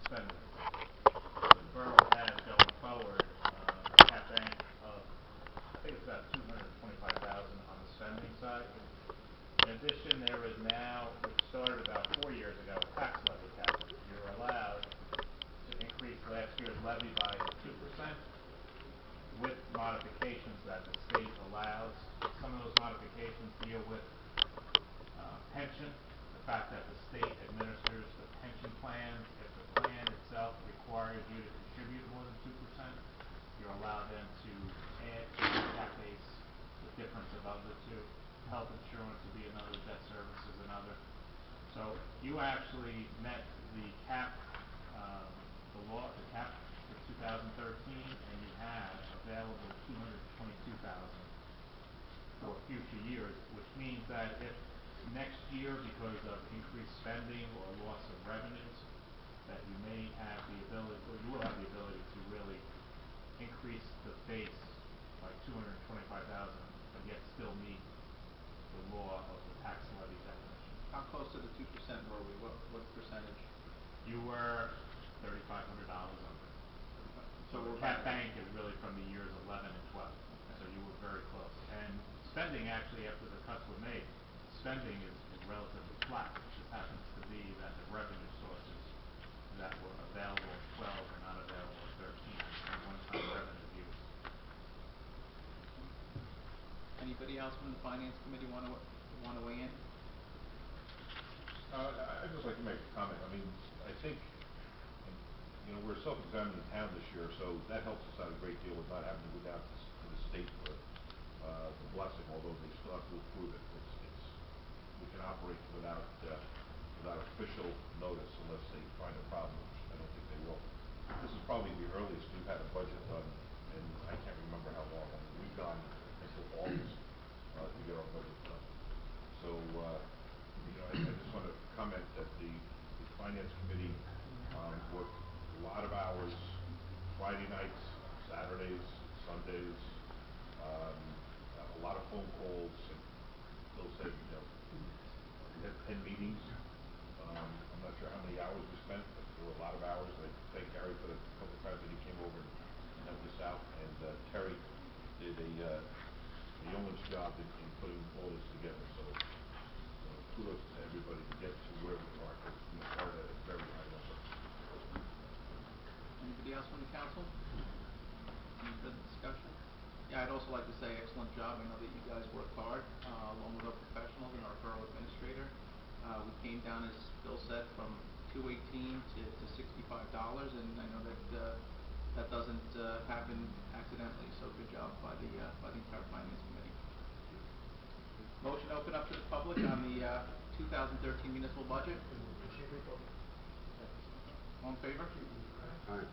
spending authority. The borough has going forward a cap bank of, I think it's about 225,000 on the spending side. In addition, there is now, which started about 4 years ago, a tax levy cap. You're allowed to increase last year's levy by 2% with modifications that the state allows. Some of those modifications deal with pension, the fact that the state administers the pension plans. If the plan itself requires you to contribute more than 2%, you're allowed then to add to the cap base the difference above the two. Health insurance would be another, debt service is another. So you actually met the cap, the cap for 2013, and you have available 222,000 for future years, which means that if next year, because of increased spending or loss of revenues, that you may have the ability, or you will have the ability to really increase the base by 225,000, but yet still meet the law of the tax levy definition. How close to the 2% were we? What percentage? You were $3,500 under. So the cap bank is really from the years 11 and 12. Okay. So you were very close. And spending, actually, after the cuts were made, spending is relatively flat. It just happens to be that the revenue sources that were available in 12 are not available in 13. And one-time revenue views. Anybody else from the Finance Committee want to weigh in? I'd just like to make a comment. I mean, I think, we're a self-examining town this year, so that helps us out a great deal with not having to go down to the state for the blessing, although they still have to approve it. We can operate without official notice unless they find a problem, which I don't think they will. This is probably the earliest we've had a budget done, and I can't remember how long. I mean, we've gone until August to get our budget done. So, I just want to comment that the Finance Committee worked a lot of hours, Friday nights, Saturdays, Sundays, a lot of phone calls, and Bill said, we had 10 meetings. I'm not sure how many hours we spent, but there were a lot of hours. I thank Gary for the couple of times that he came over and helped us out, and Terry did a yeoman's job in putting all this together. So kudos to everybody to get to where we are, because we started at a very high level. Anybody else from the council? Any further discussion? Yeah, I'd also like to say excellent job. I know that you guys worked hard, along with our professionals and our borough administrator. We came down, as Bill said, from $218 to $65, and I know that that doesn't happen accidentally. So good job by the entire Finance Committee. Motion to open up to the public on the 2013 municipal budget. All in favor? Aye.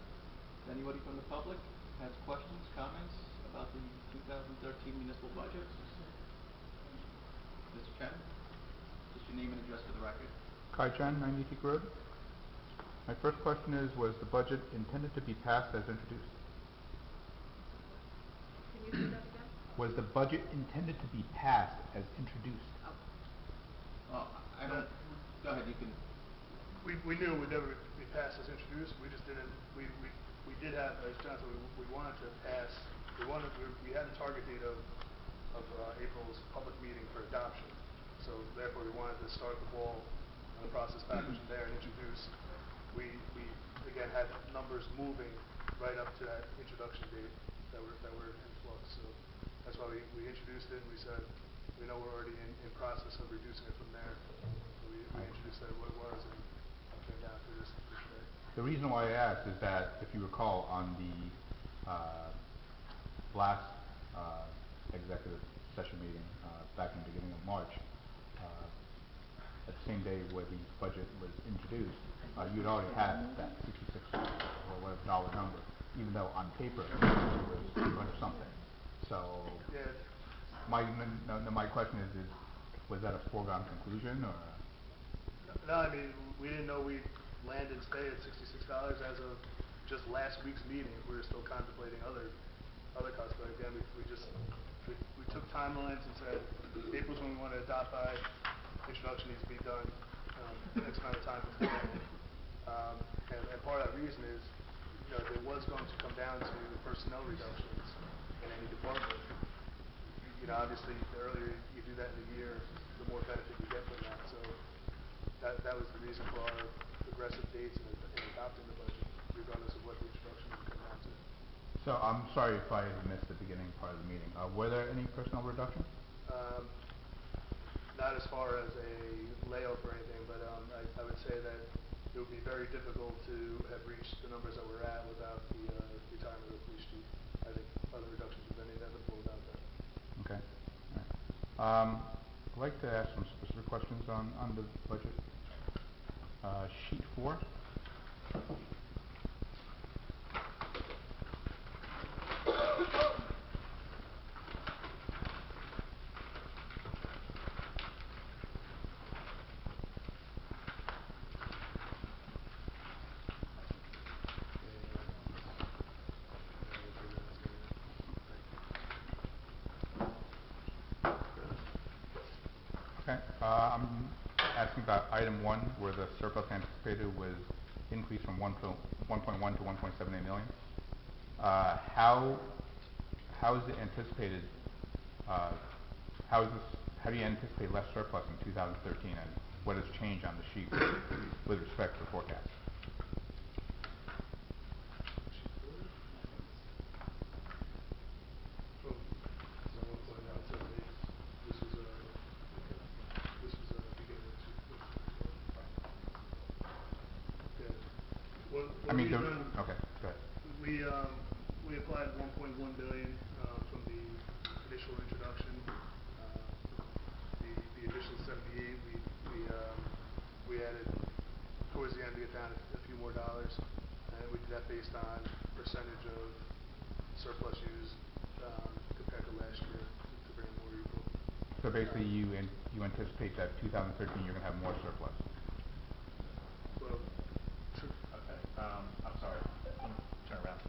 Anybody from the public has questions, comments about the 2013 municipal budget? Mr. Chen, just your name and address for the record. Kai Chen, 90 Peak Road. My first question is, was the budget intended to be passed as introduced? Can you say that again? Was the budget intended to be passed as introduced? Oh. Well, I don't. Go ahead. You can. We knew it would never be passed as introduced. We just didn't. We did have, as John said, we wanted to pass. We had a target date of April's public meeting for adoption. So therefore, we wanted to start the ball on the process backwards from there and introduce. We again had numbers moving right up to that introduction date that were in flux. So that's why we introduced it, and we said we know we're already in process of reducing it from there. So we introduced that what it was and came down to this today. The reason why I asked is that, if you recall, on the last executive session meeting back in the beginning of March, at the same day where the budget was introduced, you'd already had that 66 or whatever dollar number, even though on paper it was 200 something. So Yeah. my question is was that a foregone conclusion, or? No, I mean, we didn't know we'd land and stay at $66 as of just last week's meeting. We were still contemplating other cuts, but again, we took timelines and said April's when we want to adopt by. Introduction needs to be done X amount of time before. And part of was going to come down to personnel reductions in any department, you know, obviously, the earlier you do that in the year, the more benefit you get from that. So that was the reason for our aggressive dates in adopting the budget, regardless of what the introduction would come down to. So I'm sorry if I missed the beginning part of the meeting. Were there any personnel reductions? Not as far as a layoff or anything, but I would say that it would be very difficult to have reached the numbers that we're at without the retirement of the police chief. I think other reductions would have been inevitable without that. Okay. All right. I'd like to ask some specific questions on the budget. Sheet 4. Okay. I'm asking about item 1, where the surplus anticipated was increased from 1.1 to 1.78 million. How is it anticipated? How do you anticipate less surplus in 2013, and what has changed on the sheet with respect to the forecast? From 1.978, this is beginning of 2012. Yeah. I mean, okay, go ahead. We applied 1.1 billion from the initial introduction. The additional 78 we added towards the end to get down a few more dollars, and we did that based on percentage of surplus used compared to last year to bring it more equal. So basically, you anticipate that 2013 you're going to have more surplus. Well, sure. Okay, I'm sorry, let me turn around.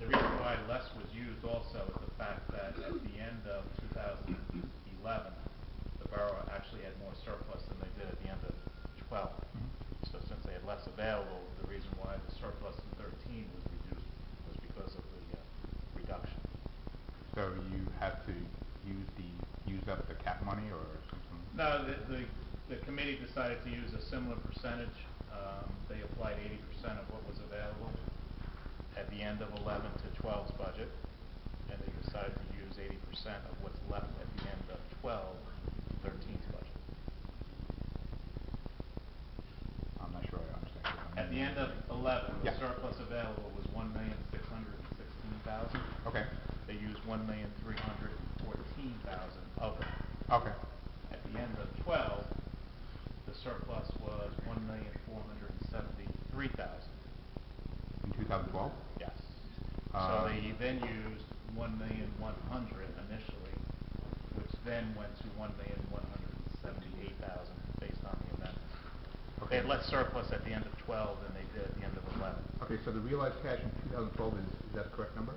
The reason why less was used also is the fact that at the end of 2011, the borough actually had more surplus than they did at the end of 12. So since they had less available, the reason why the surplus in 13 was reduced was because of the reduction. So you have to use up the cap money or something? No, the committee decided to use a similar percentage. They applied 80% of what was available at the end of 11 to 12's budget, and they decided to use 80% of what's left at the end of 13's budget. I'm not sure I understand. At the end of 11, the Yeah. surplus available was 1,616,000. Okay. They used 1,314,000 of it. Okay. At the end of 12, the surplus was 1,473,000. In 2012? Yes. So they then used 1,100,000 initially, which then went to 1,178,000 based on the amendments. They Okay. had less surplus at the end of 12 than they did at the end of 11. Okay, so the realized cash in 2012 is that the correct number?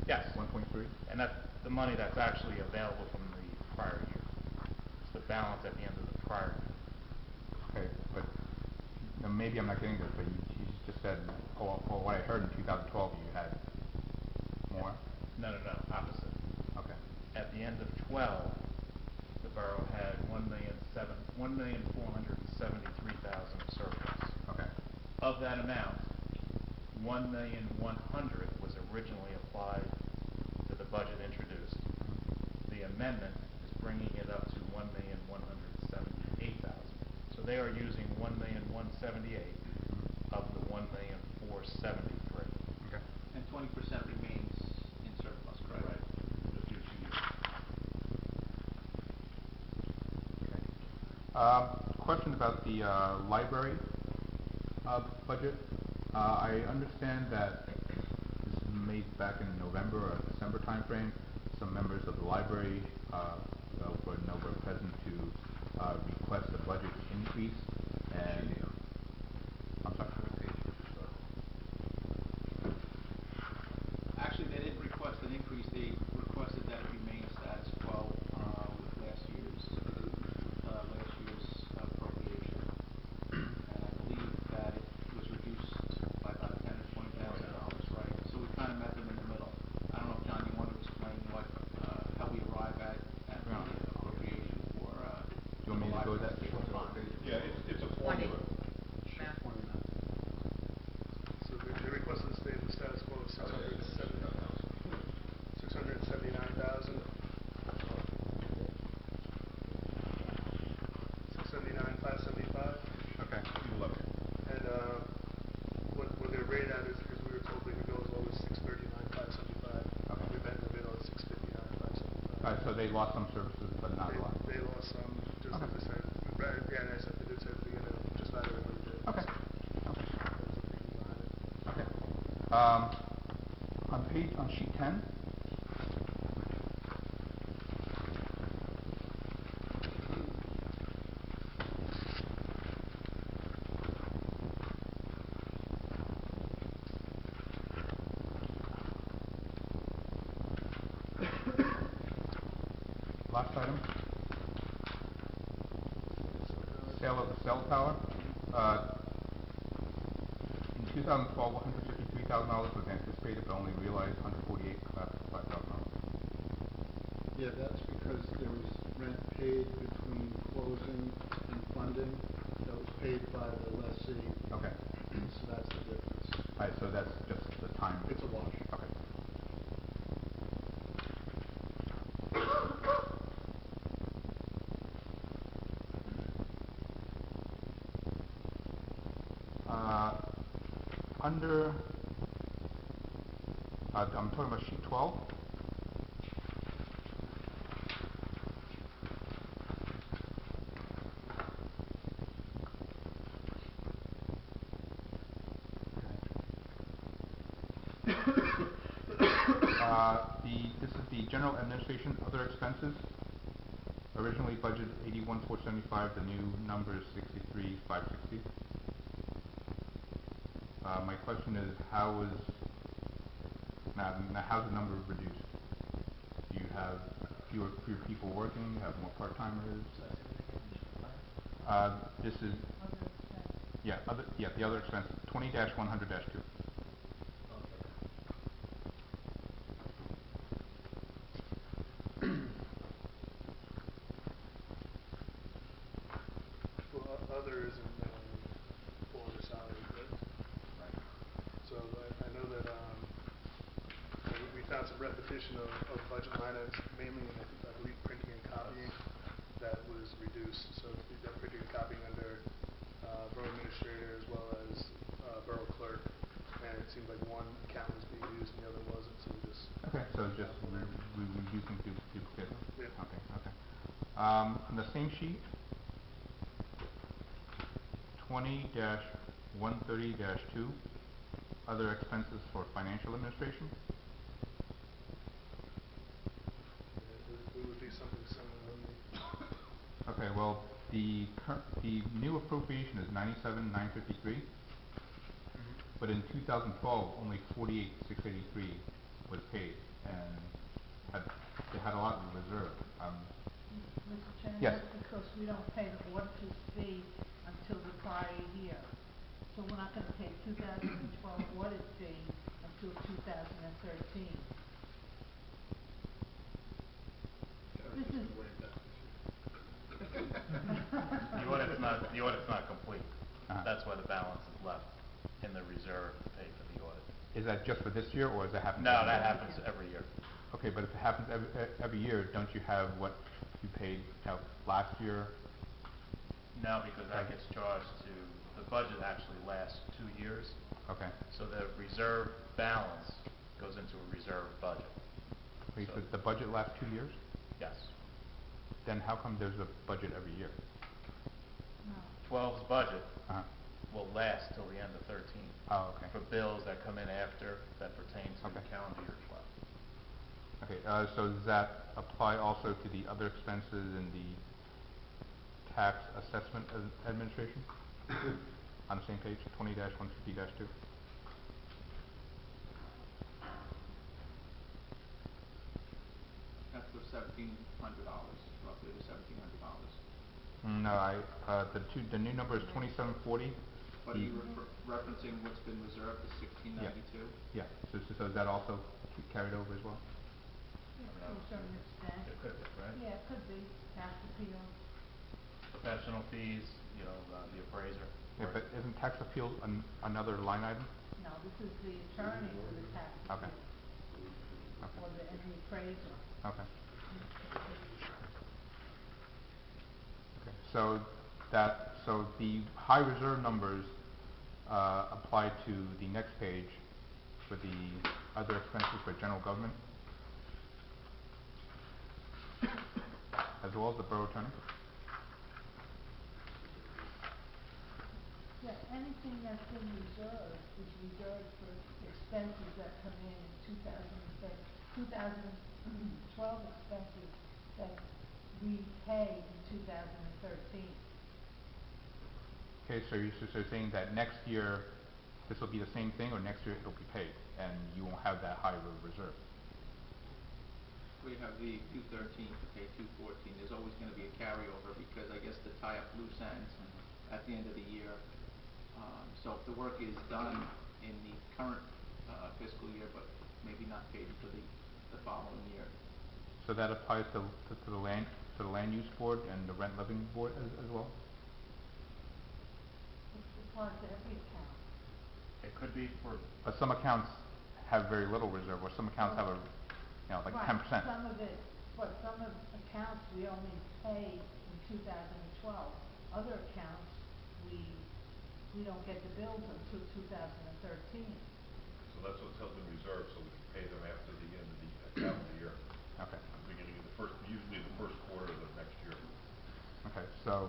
Yes. 1.3? And that's the money that's actually available from the prior year. It's the balance at the end of the prior year. Okay, but maybe I'm not getting this, but you just said, or what I heard in 2012, you had more? No, opposite. Okay. At the end of 12, the borough had 1,473,000 of surplus. Okay. Of that amount, 1,100,000 was originally applied to the budget introduced. The amendment is bringing it up to 1,178,000. So they are using 1,178,000 of the 1,473,000. Okay. And 20% remains in surplus, correct? Right. Just use the use. Okay. Question about the library budget. I understand that this is made back in November or December timeframe. Some members of the library were present to request a budget increase, and I'm sorry. Actually, they didn't request an increase. They requested that it remain status quo with last year's appropriation. And I believe that it was reduced by about $10,000 or $20,000, right? So we $679,000. $679,575. Okay. You love it. And, what their rate at is, because we were told they could go as low as $639,575. Okay. We met in the middle at $659,575. Alright, so they lost some services, but not a lot. They lost some, just as Okay. I said, right, yeah, and I said, I did say at the beginning, just about everybody did. Okay. So, Okay. that's the thinking behind it. Okay. On sheet 10, last item, sale of the cell tower. In 2012, $153,000 was anticipated, but only realized $148,500. Yeah, that's because there was rent paid between closing and funding that was paid by the lessee, Okay. so that's the difference. Alright, so that's just the time. It's a wash. Okay. Under, I'm talking about sheet 12. This is the general administration other expenses. Originally budgeted 81,475, the new number is 63,560. My question is, how's the number reduced? Do you have fewer people working, have more part-timers? This is, the other expense, 20-100-2. Well, other isn't, for the salary, correct? Right. So I know that, we found some repetition of budget line items, mainly in, I believe, printing and copying, that was reduced. So we've got printing and copying under, borough administrator as well as, borough clerk. And it seemed like one account was being used and the other wasn't, so we just. Okay, so just we reducing duplicate. Yeah. Okay, okay. On the same sheet, 20-130-2, other expenses for financial administration. It would be something similar, Okay, well, the new appropriation is 97,953, but in 2012, only 48,683 was paid, and they had a lot in reserve. Mr. Chairman, Yes. that's because we don't pay the auditor's fee until the prior year. So we're not gonna pay 2012 audit fee until 2013. This is, The audit's not complete. Uh-huh. That's why the balance is left in the reserve to pay for the audit. Is that just for this year, or does that happen? No, every that year? happens every year. Okay, but if it happens every year, don't you have what you paid out last year? No, because that gets charged to, the budget actually lasts 2 years, Okay. so the reserve balance goes into a reserve budget. Wait, So- so the budget lasts 2 years? Yes. Then how come there's a budget every year? no, 12's budget Uh-huh. will last till the end of 13. Oh, okay. For bills that come in after that pertain to Okay. calendar year 12. Okay, so does that apply also to the other expenses in the tax assessment administration? On the same page, 20-150-2? That's the $1,700, roughly the $1,700. No, the new number is 2740. But you're referencing what's been reserved, the 1692? Yeah, so is that also carried over as well? yeah, to a certain extent. It could be, right? Yeah, it could be, tax appeals. Professional fees, the appraiser. Yeah, but isn't tax appeals another line item? No, No, this is the attorney for the tax Okay. appeal, Okay. or and the appraiser. Okay. Okay, so so the high reserve numbers apply to the next page for the other expenses for general government, as well as the borough attorney. Yeah, anything that's in reserve is reserved for expenses that come in 2012 expenses that we pay in 2013. Okay, so you're saying that next year, this will be the same thing, or next year it'll be paid, and you won't have that high reserve? We have the 213 to pay 214. There's always going to be a carryover because I guess to tie up loose ends at the end of the year. So if the work is done in the current fiscal year, but maybe not paid for the following year. So that applies to the land use board and the rent levy board as well? It's applies to every account. It could be for, But some accounts have very little reserve, or some accounts have like 10%. Right, some of it, but some of accounts we only pay in 2012. Other accounts, we don't get the bills until 2013. So that's what's held in reserve, so we can pay them after the end of the calendar year. Okay. Beginning of usually the first quarter of the next year. Okay, so,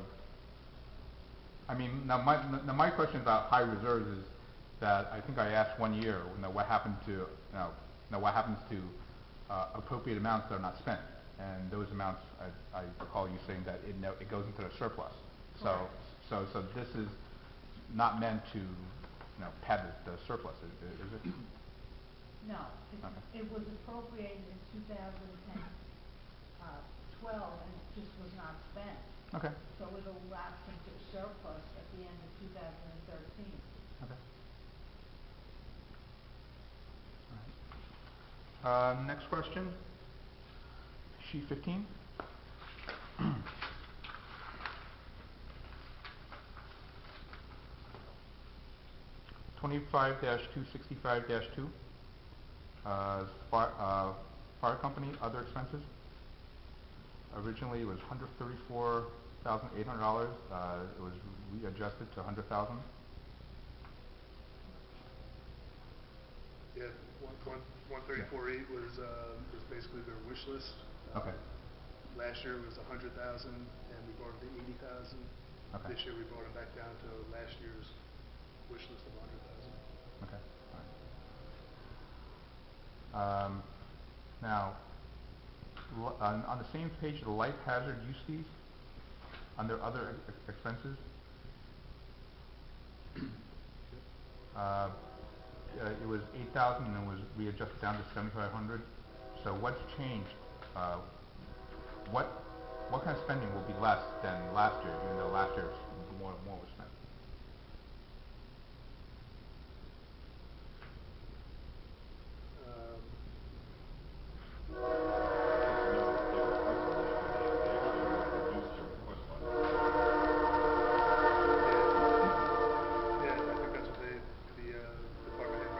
I mean, now my question about high reserves is that I think I asked one year, what happens to appropriate amounts that are not spent? And those amounts, I recall you saying that it goes into the surplus. So, Correct. so this is not meant to, pad the surplus, is it? No, Okay. it was appropriated in 2012 and it just was not spent. Okay. So it'll lapse into surplus at the end of 2013. Okay. All right. Next question, sheet 15. 25-265-2, fire company, other expenses. Originally, it was $134,800. It was readjusted to $100,000. Yeah, 134.8 was basically their wish list. Okay. Last year was 100,000, and we brought it to 80,000. Okay. This year we brought it back down to last year's wish list of 100,000. Okay. All right. Now, on the same page, the life hazard use fees under other expenses. It was 8,000 and it was readjusted down to 7,500. So what's changed? What kind of spending will be less than last year, even though last year more was spent? Yeah, I think that's what the department head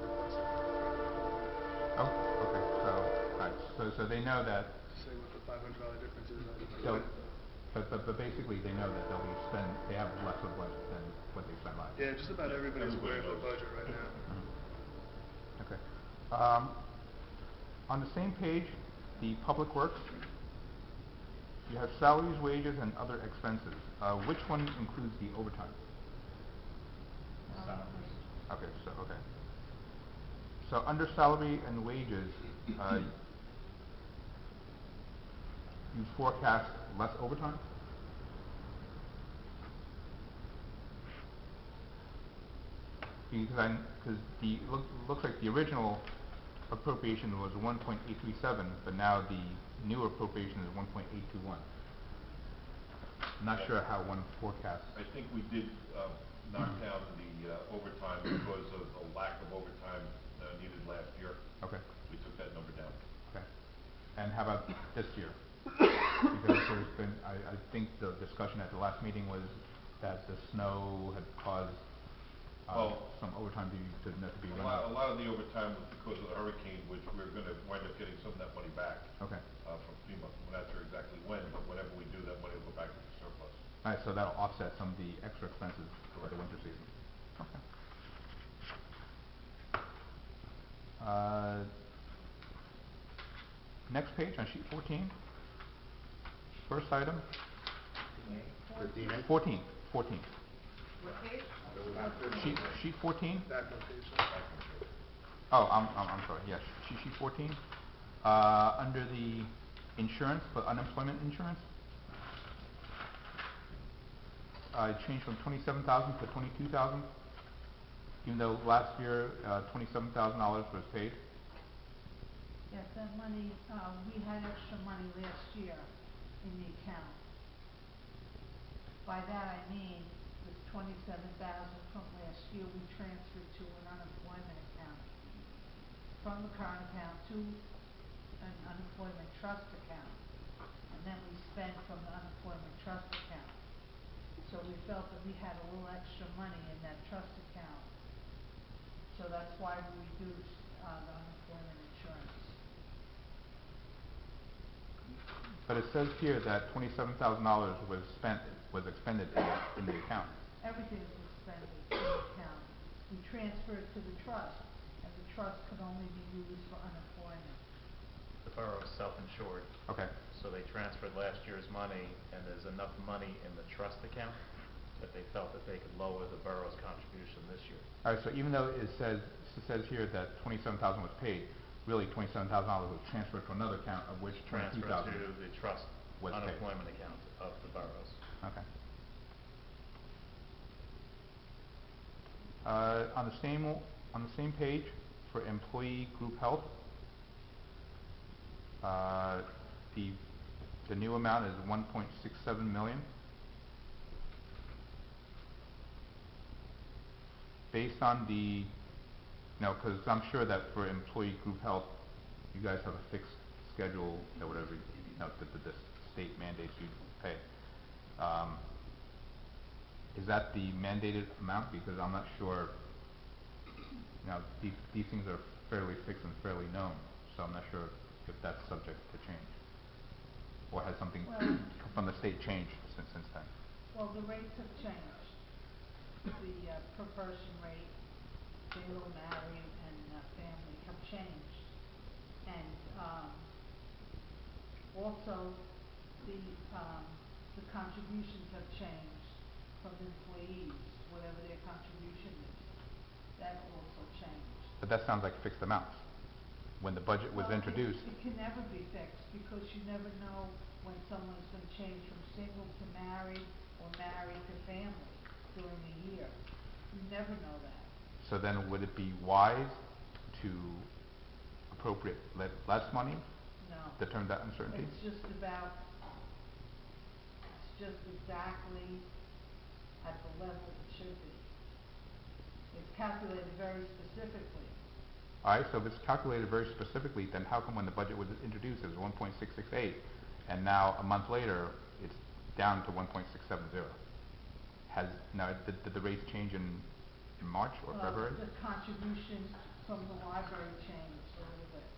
requested. Oh, okay. So they know that. Say what the $500 difference is. So, but basically they know that they have less of budget than what they spent last year. Yeah, just about everybody's aware of the Everybody knows. budget right now. Okay. On the same page, the public works, you have salaries, wages, and other expenses. Which one includes the overtime? salaries. Okay. So under salary and wages, you forecast less overtime? Because looks like the original appropriation was 1.837, but now the new appropriation is 1.821. I'm not sure how one forecasts. I think we did knock down the overtime because of a lack of overtime needed last year. Okay. We took that number down. Okay. And how about this year? Because there's been, I think the discussion at the last meeting was that the snow had caused some overtime to be A run? lot of the overtime was because of the hurricane, which we're gonna wind up getting some of that money back. Okay. From FEMA. We're not sure exactly when, but whenever we do, that money will go back into surplus. All right, so that'll offset some of the extra expenses for the Correct. winter season. Okay. Next page on sheet 14. First item. 15A? 14. 14. What page? Sheet 14. Back on page Oh, I'm sorry. Yes, sheet 14. Under the insurance, for unemployment insurance, it changed from 27,000 to 22,000. Even though last year $27,000 was paid. Yes, that money, we had extra money last year in the account. By that I mean, the 27,000 from last year, we transferred to an unemployment account. From the current account to an unemployment trust account. And then we spent from the unemployment trust account. So we felt that we had a little extra money in that trust account. So that's why we reduced, the unemployment insurance. But it says here that $27,000 was expended in the account. Everything was expended in the account. We transferred to the trust, and the trust could only be used for unemployment. The borough is self-insured, Okay. so they transferred last year's money, and there's enough money in the trust account that they felt that they could lower the borough's contribution this year. All right. So even though it says here that 27,000 was paid, really $27,000 was transferred to another account, of which Transferred 22,000 to the trust was paid. unemployment account of the boroughs. Okay. On the same page for employee group health, the new amount is 1.67 million. Based on the, because I'm sure that for employee group health, you guys have a fixed schedule or whatever, that the state mandates you pay. Is that the mandated amount? Because I'm not sure, these things are fairly fixed and fairly known, so I'm not sure if that's subject to change. Or has something Well- from the state changed since then? Well, the rates have changed. The, per person rate, single, married, and, family have changed. And, also, the contributions have changed from employees, whatever their contribution is. That also changed. But that sounds like fixed amounts. When the budget was Well, introduced, It can never be fixed, because you never know when someone's gonna change from single to married, or married to family during the year. You never know that. so then would it be wise to appropriate less money No. to turn that uncertainty? It's just exactly at the level it should be. It's calculated very specifically. All right, so if it's calculated very specifically, then how come when the budget was introduced it was 1.668, and now a month later it's down to 1.670? Did the rates change in March or February? The contribution from the library changed a little bit.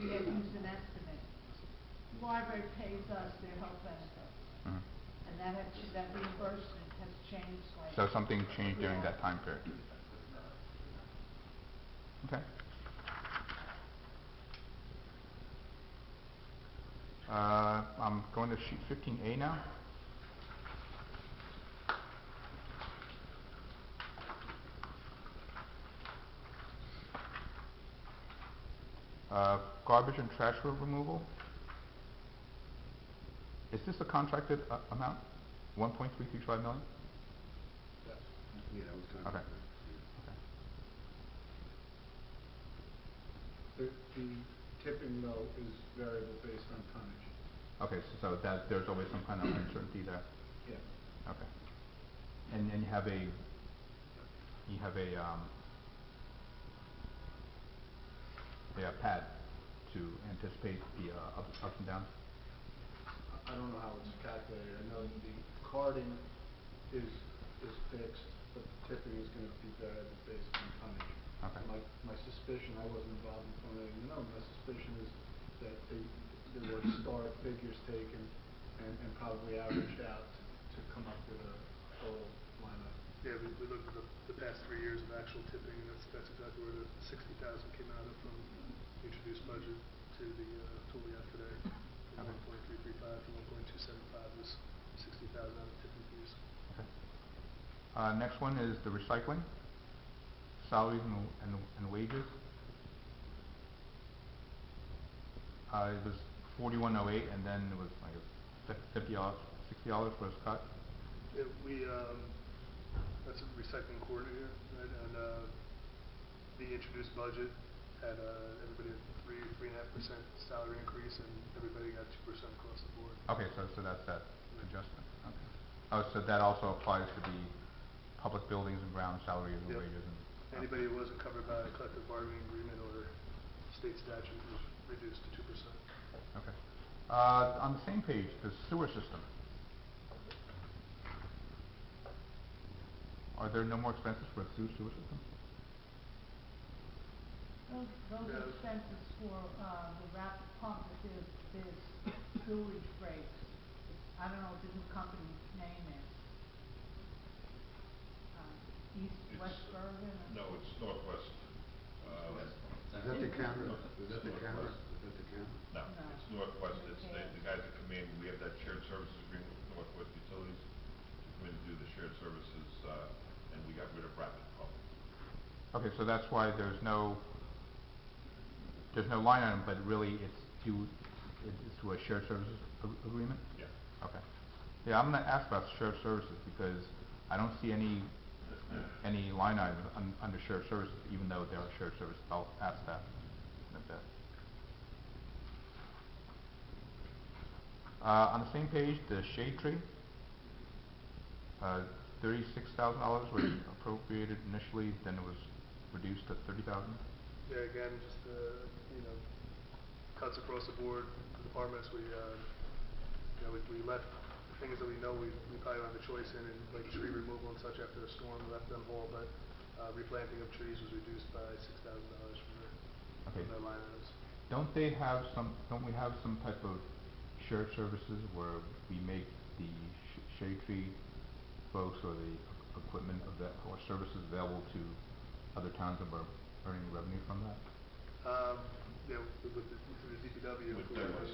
We had used an estimate. The library pays us their health benefits, Mhm. and that reimbursement has changed slightly. So something changed during Yeah. that time period. Okay. I'm going to sheet 15A now. Garbage and trash removal. Is this a contracted amount? 1.335 million? Yes. Yeah, that was kind of. Okay. Okay. The tipping though is variable based on tonnage. Okay, so that there's always some kind of uncertainty there. Yeah. Okay. And you have a pad to anticipate the ups and downs. I don't know how it's calculated. I know the carding is fixed, but the tipping is gonna be variable based on tonnage. Okay. My suspicion, I wasn't involved in formulating the number, my suspicion is that there were start figures taken and probably averaged out to come up with a total line item. Yeah, we looked at the past 3 years of actual tipping, and that's exactly where the 60,000 came out of from the introduced budget to the tool we have today. From Okay. 1.335 to 1.275 was 60,000 out of tipping fees. Okay. Next one is the recycling, salaries and wages. It was $41.08, and then it was like $50, $60 was cut. That's a recycling coordinator, right, and the introduced budget had everybody at 3.5% salary increase, and everybody got 2% across the board. Okay, so that's that adjustment. Okay. Oh, so that also applies to the public buildings and ground salaries and Yep. wages and. Anybody who wasn't covered by a collective bargaining agreement or state statute was reduced to 2%. Okay. On the same page, the sewer system. Are there no more expenses for the sewer system? Those Yeah. expenses for, the rapid pump, that there's sewage breaks. I don't know what the new company's name is. East, It's, West Bergen? or- No, it's Northwest. Is that the counter? Is that the counter? Is that the counter? No, No. it's Northwest, it's Okay. the guys that come in, we have that shared services agreement with Northwest Utilities, to come in and do the shared services, and we got rid of Rapid Pump. Okay, so that's why there's no line item, but really it's to a shared services agreement? Yeah. Okay. Yeah, I'm gonna ask about shared services because I don't see any line items under shared services, even though there are shared services. I'll ask that in a bit. On the same page, the shade tree, $36,000 was appropriated initially, then it was reduced to $30,000. Yeah, again, just, cuts across the board, the departments, we left the things that we know we probably don't have a choice in, and like tree removal and such after a storm, we left them whole, but, replanting of trees was reduced by $6,000 Okay. from their line items. Don't we have some type of shared services where we make the shade tree folks or the equipment or services available to other towns that were earning revenue from that? Through the DPW, With we them, have,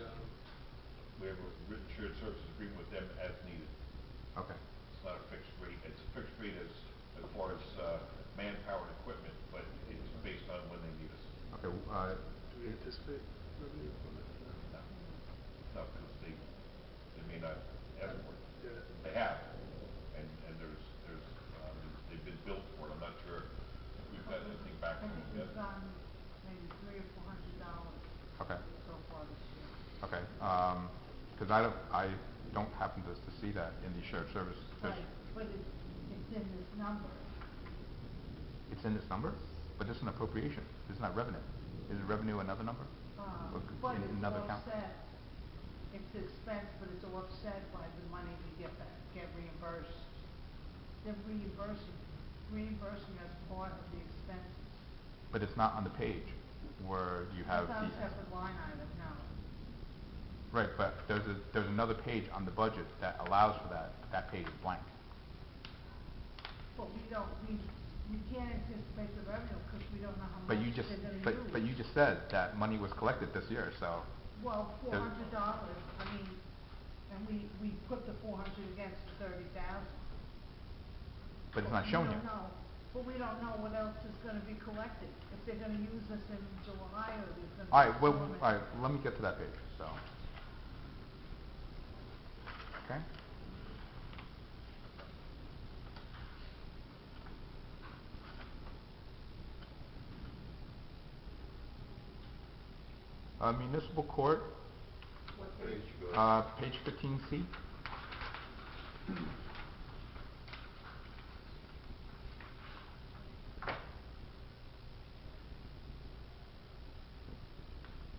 we have a written shared services agreement with them as needed. Okay. It's not a fixed rate, it's a fixed rate as far as, manpower and equipment, but it's based on when they need us. Okay, do we anticipate revenue from it? No, because they may not ask for it. Yeah. They have, and they've been billed for it. I'm not sure if we've got anything back I from think them we've yet. gotten maybe $300 or $400 okay, so far this year. okay, cause I don't happen to see that in the shared services. Right, but it's in this number. It's in this number, but this is an appropriation, this is not revenue. Is revenue another number? Or But in it's another account? offset. It's expense, but it's offset by the money we get back, get reimbursed. They're reimbursing us part of the expenses. But it's not on the page where you have It's the. not a separate line item, no. Right, but there's another page on the budget that allows for that. That page is blank. But we can't anticipate the revenue because we don't know how But much you just, they're gonna use. but you just said that money was collected this year, so. Well, There's- $400, I mean, and we put the 400 against the 30,000. But it's not shown here. But we don't know what else is gonna be collected, if they're gonna use us in July or there's gonna be. Alright, well, storm in- alright, let me get to that page, so. Okay? Municipal court, What they- page 15C.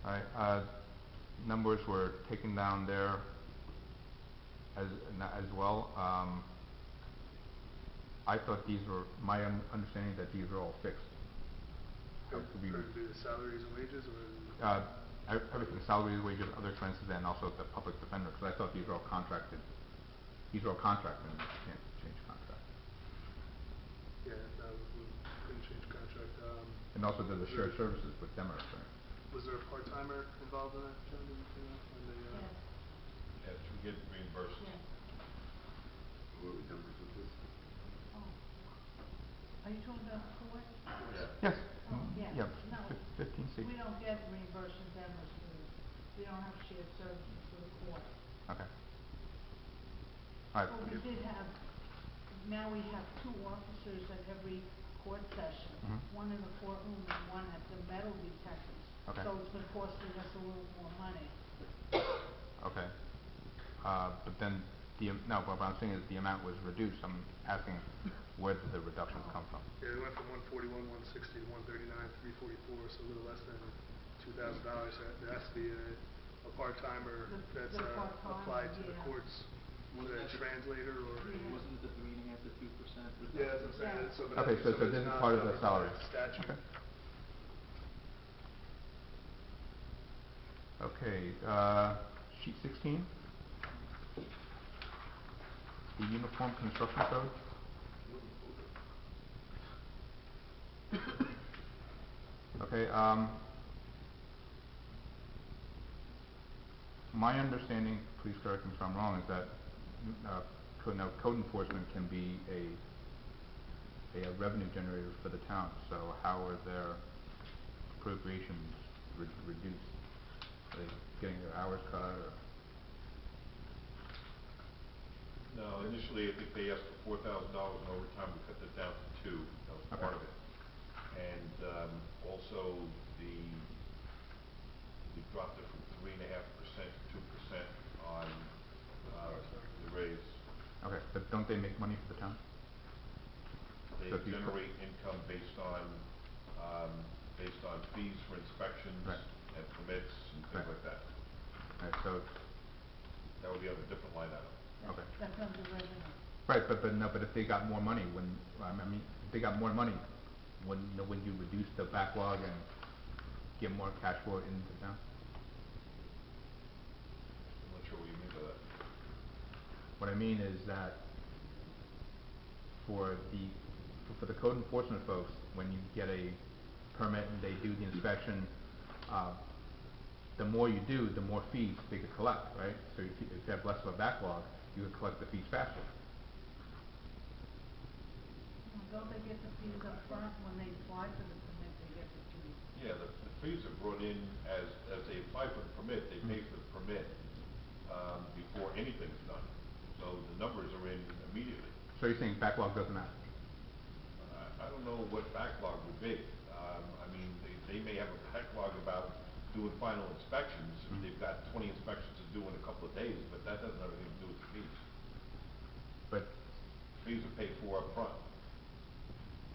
Alright, numbers were taken down there as well. I thought these were, my understanding that these are all fixed. Could Could we- it be the salaries and wages, or? Everything, salaries, wages, other expenses, and also the public defender, because I thought these were all contracted. These are all contracted, and you can't change contract. Yeah, no, we couldn't change contract, And also there's the was shared there- services with Demers, right? Was there a part-timer involved in that, John, did you say that, when they, Yes, Yes, we get reimbursed. yes. What we done with this? Oh. Are you talking about court? Yeah. Yes. Oh, yeah, Yeah, no, 15C. we don't get reimbursed from Denver's fees. We don't have shared services for the court. Okay. All right. But we did have, now we have 2 officers at every court session. Mhm. One in the courtroom and one at the metal detectors. Okay. So it's been costing us a little more money. Okay. But then no, but what I'm saying is the amount was reduced. I'm asking where did the reductions come from? yeah, it went from 141, 160 to 139, 344, so a little less than $2,000. That's a part-timer that's The part-timer, applied to the yeah. courts, Was whether a that- translator or. Yeah. Wasn't it the 3.5 to 2% reduction? Yeah, that's what I'm saying, Yeah. it's so. Okay, so it's this is not part of the covered by salary. Statute. Okay, sheet 16. The Uniform Construction Code. Okay, my understanding, please correct me if I'm wrong, is that code enforcement can be a revenue generator for the town. So how are their appropriations reduced? Are they getting their hours cut or? No, initially, I think they asked for $4,000 in overtime, we cut that down to 2, that was part Okay. of it. And, also we dropped it from 3.5% to 2% on, the raise. Okay, but don't they make money for the town? They So if you put- generate income based on fees for inspections Right. and permits and things Right. like that. Right, so, That would be on a different line item. okay. That's under revenue. Right, but no, but if they got more money, if they got more money, when you reduce the backlog and get more cash flow into town? I'm not sure what you mean by that. What I mean is that for the code enforcement folks, when you get a permit and they do the inspection, the more you do, the more fees they could collect, right? So if you have less of a backlog, you would collect the fees faster. Don't they get the fees up front when they apply for the permit, they get the fees? Yeah, the fees are brought in as they apply for the permit, they pay for the permit, before anything's done. So the numbers are in immediately. So you're saying backlog doesn't matter? I don't know what backlog would be. I mean, they may have a backlog about doing final inspections, and they've got 20 inspections to do in a couple of days, but that doesn't have anything to do with the fees. But, Fees are paid for up front.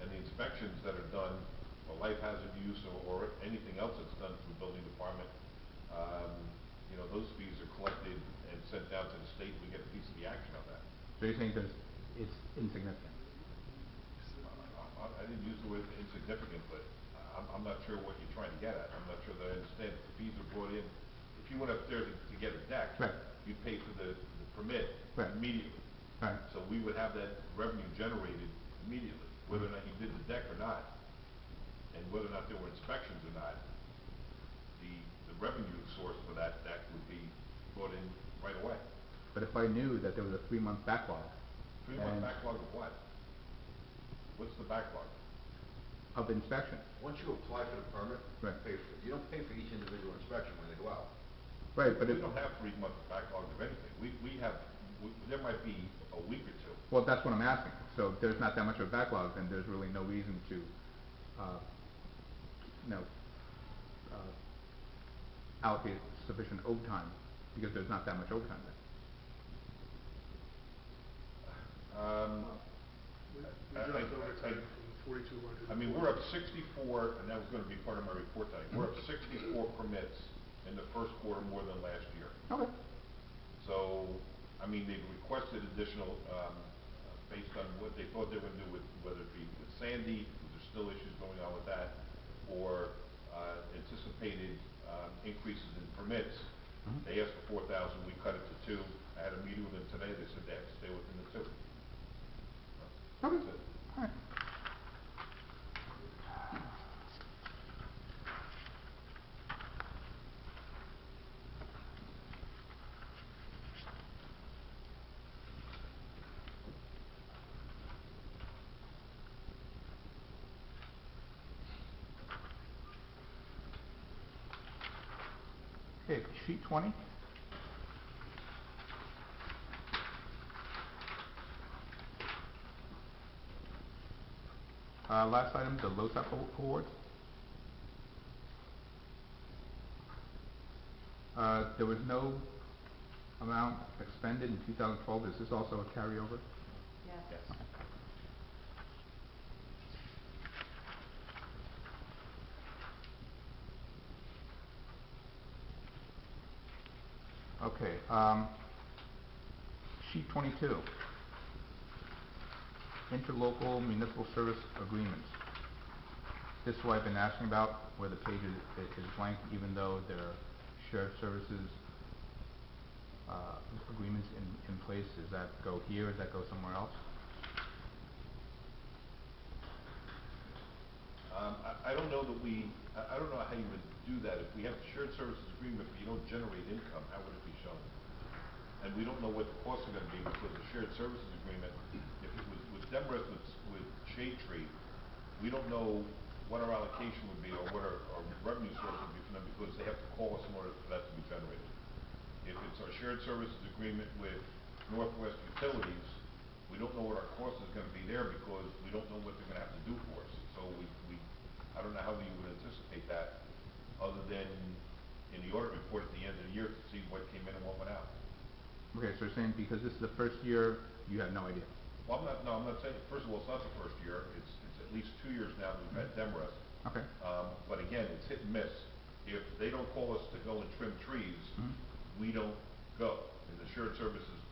And the inspections that are done, or life hazard use, or anything else that's done through the building department, those fees are collected and sent down to the state, we get a piece of the action of that. so you're saying it's insignificant? I didn't use the word insignificant, but I'm not sure what you're trying to get at. I'm not sure that I understand. The fees are brought in. If you went upstairs to get a deck, Right. you'd pay for the permit Right. immediately. Right. So we would have that revenue generated immediately, whether or not you did the deck or not, and whether or not there were inspections or not. The revenue source for that deck would be brought in right away. But if I knew that there was a 3-month backlog. 3-month and- backlog of what? What's the backlog? Of inspection. Once you apply for the permit, Right. you pay for it. You don't pay for each individual inspection when they go out. Right, but We it, don't have 3-month backlog of anything. There might be a week or 2. well, that's what I'm asking. So if there's not that much of a backlog, then there's really no reason to, allocate sufficient overtime, because there's not that much overtime there. We I- dropped I- overtime from 4,200. I mean, we're up 64, and that was gonna be part of my report tonight. We're up 64 permits in the first quarter more than last year. Okay. So, I mean, they've requested additional, based on what they thought they would do with, whether it be with Sandy, because there's still issues going on with that, or, anticipated, increases in permits. Mhm. They asked for 4,000, we cut it to 2. I had a meeting with them today, they said they have to stay within the 2. Okay, That's it. all right. Okay, sheet 20. Last item, the LoSAP award. There was no amount expended in 2012. Is this also a carryover? Yes. Yes. Okay, sheet 22. Interlocal municipal service agreements. This is what I've been asking about, where the page is blank, even though there are shared services agreements in place. Does that go here? Does that go somewhere else? I don't know that I don't know how you would do that. If we have a shared services agreement, but you don't generate income, how would it be shown? And we don't know what the costs are gonna be, because the shared services agreement, if it was with Demarest, with Shade Tree, we don't know what our allocation would be, or what our revenue source would be from them, because they have to call us in order for that to be generated. If it's our shared services agreement with Northwest Utilities, we don't know what our cost is gonna be there, because we don't know what they're gonna have to do for us. So I don't know how we would anticipate that, other than in the audit report at the end of the year to see what came in and what went out. Okay, so you're saying because this is the first year, you have no idea? Well, I'm not saying, first of all, it's not the first year, it's at least 2 years now that we've had Demarest. Okay. But again, it's hit and miss. If they don't call us to go and trim trees, Mhm. we don't go. And the shared services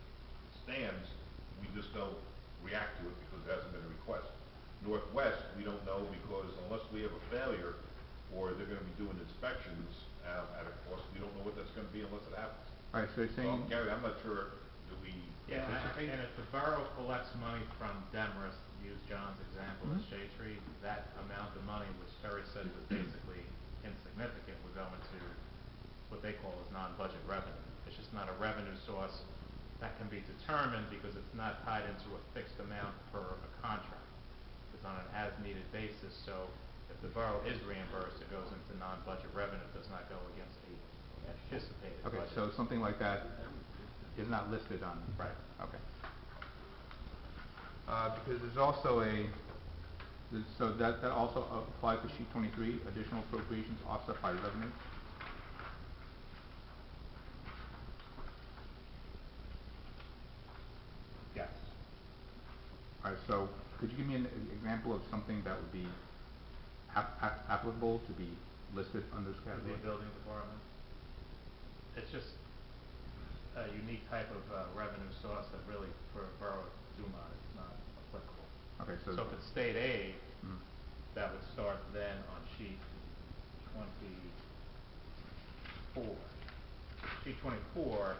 stands, we just don't react to it because it hasn't been a request. Northwest, we don't know, because unless we have a failure, or they're gonna be doing inspections, at a cost, we don't know what that's gonna be unless it happens. All right, so you're saying... So, Gary, I'm not sure, do we... Yeah, and if the borough collects money from Demarest, use John's example of Mhm. Shade Tree, that amount of money, which Terry said was basically insignificant, would go into what they call as non-budget revenue. It's just not a revenue source that can be determined, because it's not tied into a fixed amount per a contract. It's on an as-needed basis, so if the borough is reimbursed, it goes into non-budget revenue, it does not go against a anticipated Okay, budget. so something like that is not listed on... Right. Okay. Because there's also so that also applies to sheet 23, additional appropriations offset by revenue. Yes. All right, so could you give me an example of something that would be applicable to be listed under this For the category? building department. It's just a unique type of revenue source that really, for a borough of Dumont, is not applicable. Okay, so... So if it's state aid, Mhm. that would start then on sheet 24. Sheet 24,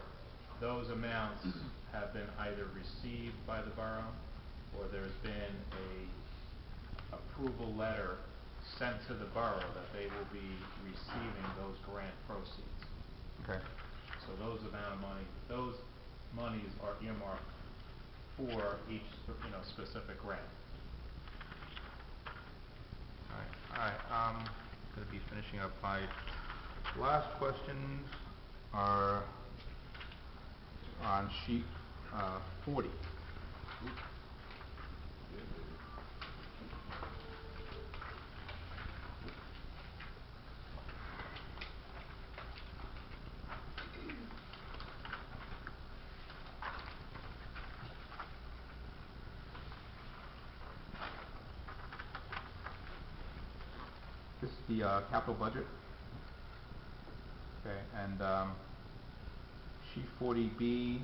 those amounts have been either received by the borough, or there's been a approval letter sent to the borough that they will be receiving those grant proceeds. Okay. So those those monies are earmarked for each, specific grant. All right, gonna be finishing up. My last questions are on sheet 40. This is the capital budget. Okay, and sheet 40B,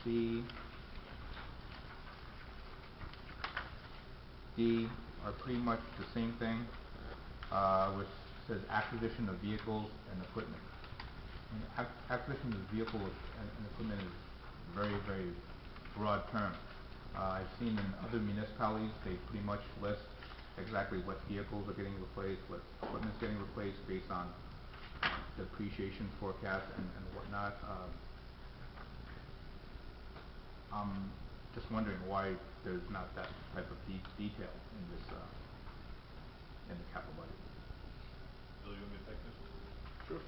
C, D are pretty much the same thing, which says acquisition of vehicles and equipment. And acquisition of vehicle and equipment is a very, very broad term. I've seen in other municipalities, they pretty much list exactly what vehicles are getting replaced, what equipment's getting replaced based on depreciation forecast and whatnot. I'm just wondering why there's not that type of detail in this, in the capital budget. Bill, you want me to take this? Sure.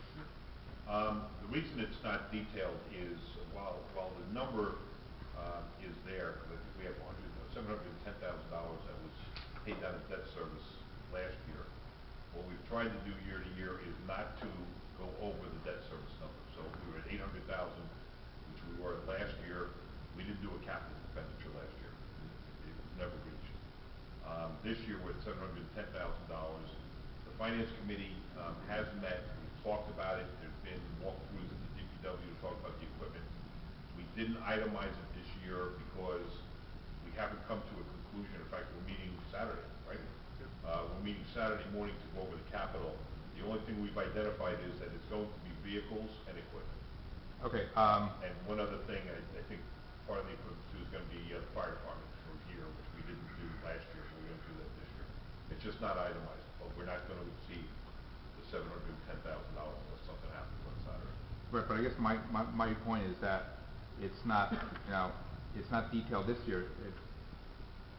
The reason it's not detailed is while the number is there, because I think we have $710,000 that was paid down in debt service last year. What we've tried to do year to year is not to go over the debt service number. So if we were at $800,000, which we were at last year, we didn't do a capital expenditure last year. It was never reached. This year we're at $710,000. The Finance Committee has met. We've talked about it. There's been walkthroughs at the DPW to talk about the equipment. We didn't itemize it this year because we haven't come to a conclusion. In fact, we're meeting Saturday, right? We're meeting Saturday morning to go over the capital. The only thing we've identified is that it's going to be vehicles and equipment. Okay, And one other thing, I think part of the equipment too is going to be the fire department for here, which we didn't do last year, so we're going to do that this year. It's just not itemized, but we're not going to exceed the $710,000 unless something happens on Saturday. right, but I guess my point is that it's not, you know, it's not detailed this year.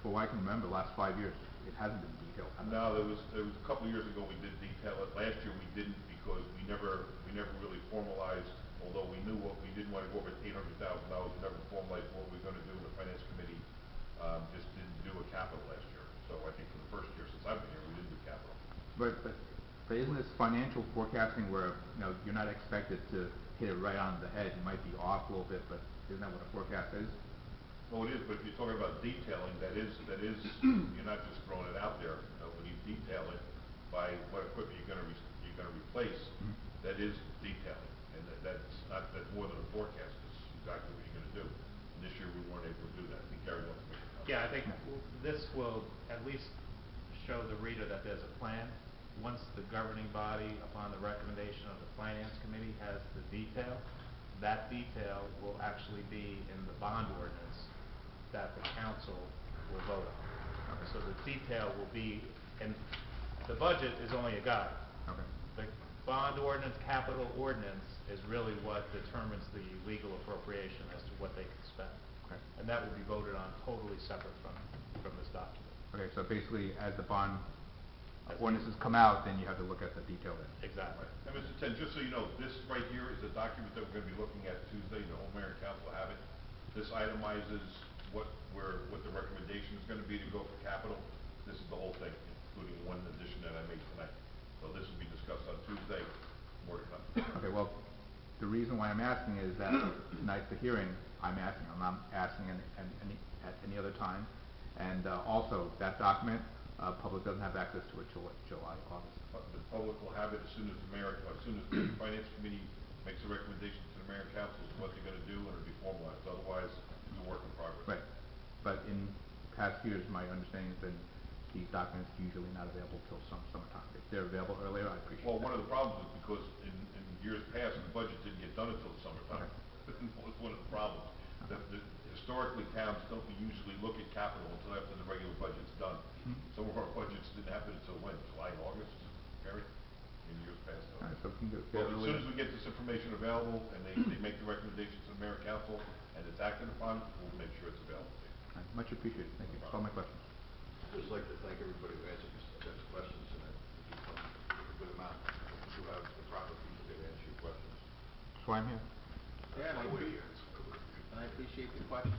For what I can remember, the last 5 years, it hasn't been detailed. No, there was a couple of years ago we did detail it. Last year we didn't because we never really formalized, although we knew what we didn't want to go over $800,000, we never formalized what we were going to do, and the Finance Committee just didn't do a capital last year. So I think for the first year since I've been here, we didn't do capital. But isn't this financial forecasting where, you know, you're not expected to hit it right on the head? You might be off a little bit, but isn't that what a forecast is? Well, it is, but if you're talking about detailing, that is, you're not just throwing it out there. When you detail it by what equipment you're going to replace, that is detailing, and that's more than a forecast. It's exactly what you're going to do. And this year we weren't able to do that. I think Gary wants to make a comment. Yeah, I think this will at least show the reader that there's a plan. Once the governing body, upon the recommendation of the Finance Committee, has the detail, that detail will actually be in the bond ordinance that the council will vote on. Okay. So the detail will be, and the budget is only a guide. Okay. The bond ordinance, capital ordinance, is really what determines the legal appropriation as to what they can spend. Okay. And that will be voted on totally separate from this document. Okay, so basically, as the bond ordinances come out, then you have to look at the detail then. Exactly. And Mr. Ten, just so you know, this right here is a document that we're going to be looking at Tuesday. The whole mayor and council will have it. This itemizes what the recommendation is going to be to go for capital. This is the whole thing, including one addition that I made tonight. So this will be discussed on Tuesday. More to come. Okay, well, the reason why I'm asking is that tonight's the hearing. I'm not asking at any other time. And also, that document, public doesn't have access to it till July, August. The public will have it as soon as the Finance Committee makes a recommendation to the mayor and council as to what they're going to do, and it'll be formalized. Otherwise, it's a work in progress. Right. But in past years, my understanding has been these documents usually not available till summertime. If they're available earlier, I appreciate it. Well, one of the problems is because in years past, the budget didn't get done until the summertime. Okay. That was one of the problems. Historically, towns don't usually look at capital until after the regular budget's done. Some of our budgets didn't happen until when? July, August, Gary? In years past. All right, so we can get Well, as soon earlier. as we get this information available and they make the recommendation to the mayor and council and it's acted upon, we'll make sure it's available to you. All right, much appreciated. Thank you. That's all my questions. I'd just like to thank everybody who answered Mr. Ted's questions, and I think you've come with a good amount. You have the proper people here to answer your questions. That's why I'm here. Yeah, and I That's why we're agree. here. And I appreciate the questions.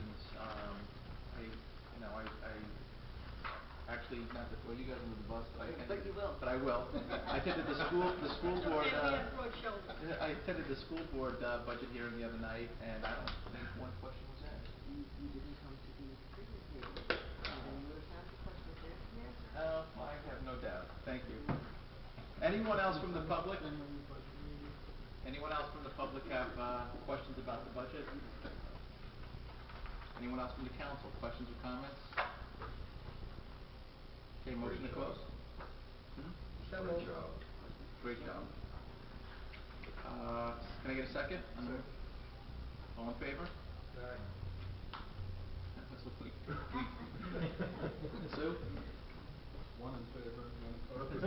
Actually, not that, well, you guys are with the bus, but I attended. But you will. But I will. I attended the school board, Yeah, we have broad shoulders. I attended the school board, budget hearing the other night, and I don't think one question was asked. You didn't come to the presentation, and then you would have had the questions there to answer. I have no doubt. Thank you. Anyone else from the public? Anyone else from the public have, questions about the budget? Anyone else from the council, questions or comments? Okay, motion to Great close? job. Hmm? Great job. Great job. Can I get a second? All in favor? That was a quick. Sue? One in favor, one opposed.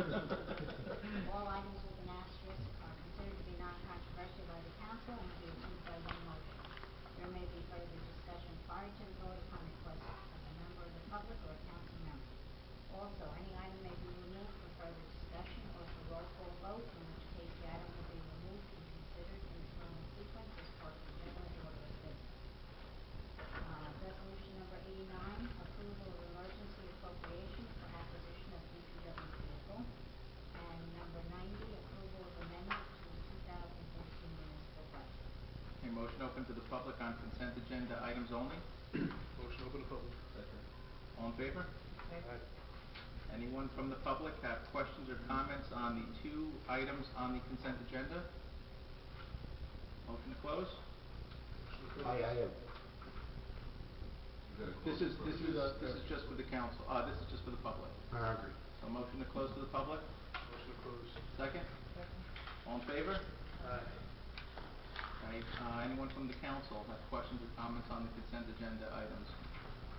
All items with an asterisk are considered to be non-controversial by the council and will be approved by one motion. There may be further discussion prior to the vote upon request of a member of the public or a council member. Also, any item may be removed for further discussion or for roll call vote, in which case the item will be removed and considered in its normal sequence as part of the regular order of business. Resolution number 89, approval of emergency appropriation for acquisition of DPW vehicle. And number 90, approval of amendment to the 2013 municipal budget. Okay, motion open to the public on consent agenda items only. Motion open to public. All in favor? Aye. Anyone from the public have questions or comments on the two items on the consent agenda? Motion to close? I have. This is just for the council, this is just for the public. I agree. So motion to close to the public? Motion to close. Second? All in favor? Aye. Okay, anyone from the council have questions or comments on the consent agenda items?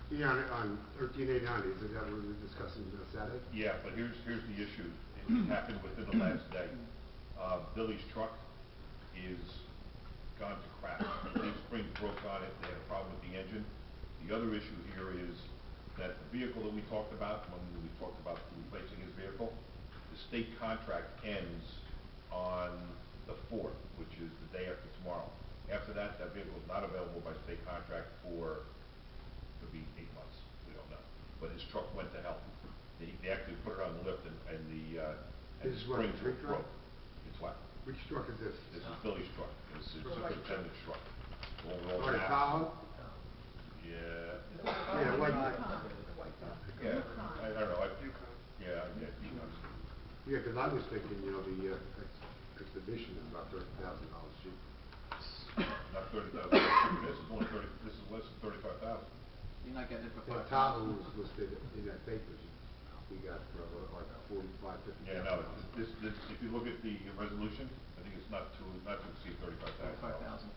Yeah, on 1389, is that what we were discussing Saturday? Yeah, but here's the issue. It happened within the last day. Billy's truck is gone to crap. The spring broke on it, they had a problem with the engine. The other issue here is that the vehicle that we talked about, when we talked about replacing his vehicle, the state contract ends on the 4th, which is the day after tomorrow. After that, that vehicle is not available by state contract for, could be 8 months, we don't know. But his truck went to hell. They actually put it on the lift and the This is what, springs were big truck? broke. It's what? Which truck is this? This is Billy's truck. This is the superintendent's truck. The one with all Oh, the the maps. Tahoe? Yeah. Yeah, like that. Yeah, I don't know, Yukon. yeah, Yukon. Yeah, because I was thinking, you know, the Expedition is about $30,000 cheaper. Not 30,000, this is only 30, this is less than 35,000. You're not getting it for That 5,000. Tahoe was listed in that paper, we got for like 45, 50,000. Yeah, no, this, if you look at the resolution, I think it's not to exceed $35,000. 5,000.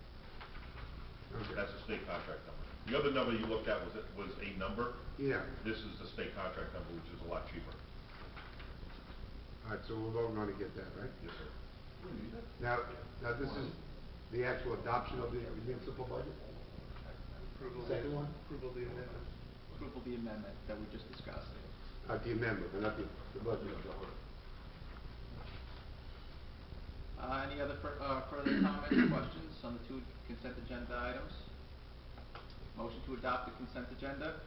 Okay. That's a state contract number. The other number you looked at was a number. Yeah. This is the state contract number, which is a lot cheaper. All right, so we're voting on to get that, right? Yes, sir. Now this is the actual adoption of the municipal budget? Approval. Second one? Approval of the amendment. Approval of the amendment that we just discussed. The amendment, but not the budget. Any other further comments or questions on the two consent agenda items? Motion to adopt the consent agenda?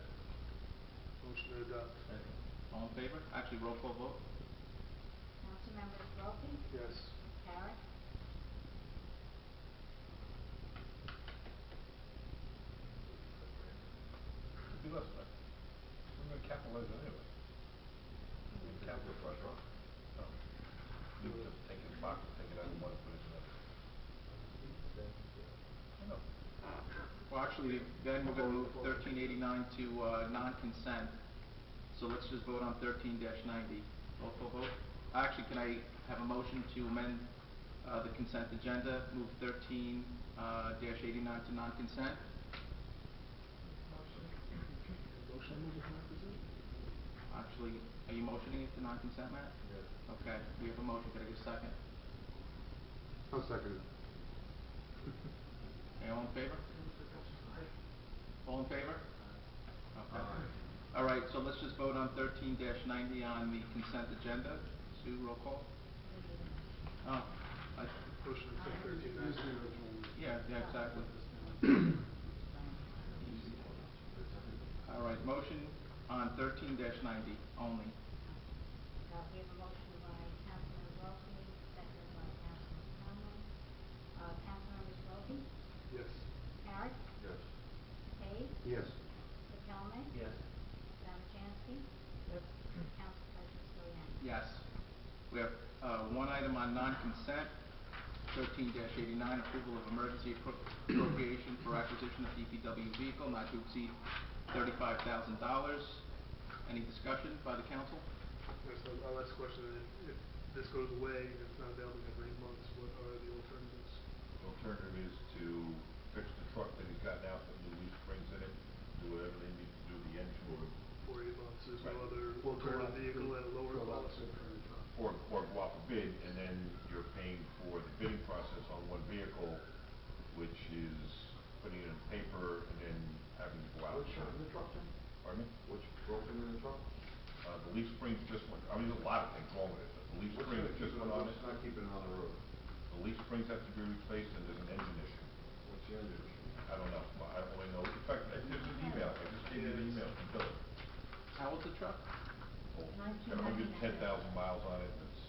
Motion to adopt. All in favor? Actually, roll call vote. Councilmembers Brophy, Yes. Carrot, Could be less, but we're gonna capitalize it anyway. Capital project. No. You just take it back, take it out of one and put it in another. I know. Well, actually, then we're gonna move 1389 to non-consent. So let's just vote on 13-90. Roll call vote. Actually, can I have a motion to amend the consent agenda, move 13-89 to non-consent? Motion to move it to Actually, are you motioning it to non-consent, Matt? Yes. Okay, we have a motion. Can I get a second? I'll second it. Okay, all in favor? All in favor? Okay. All right, so let's just vote on 13-90 on the consent agenda. Sue, roll call. Oh, Motion to take 13-9. Use the original. yeah, exactly. All right, motion on 13-90 only. we have a motion by Councilman Brophy, seconded by Councilman Conlon. Councilmembers Brophy, Yes. Carrot, Yes. Hayes, Yes. McCollum, Yes. Salvajansky, Council President Soriano. Yes. We have one item on non-consent, 13-89, approval of emergency appropriation for acquisition of DPW vehicle not to exceed $35,000. Any discussion by the council? Yes, our last question, if this goes away, if it's not available for 8 months, what are the alternatives? The alternative is to fix the truck that he's got now, put new leaf springs in it, do whatever they need to do to the engine, For 8 months, there's no Right. other Or go alternative out vehicle at a lower go out cost? to current truck. or go out for bid, and then you're paying for the bidding process on one vehicle, which is putting it in paper and then having to go out. What's shot in the truck, Jim? Pardon me? What's broken in the truck? The leaf springs just went, I mean, there's a lot of things wrong with it, but the leaf What's springs not just keeping went it- on it. What's not keeping it on the road? The leaf springs have to be replaced, and there's an engine issue. What's the engine issue? I don't know, but I only know, in fact, there's an email, I just gave you the email from Bill. How old's the truck? Oh, got 110,000 miles on it, it's,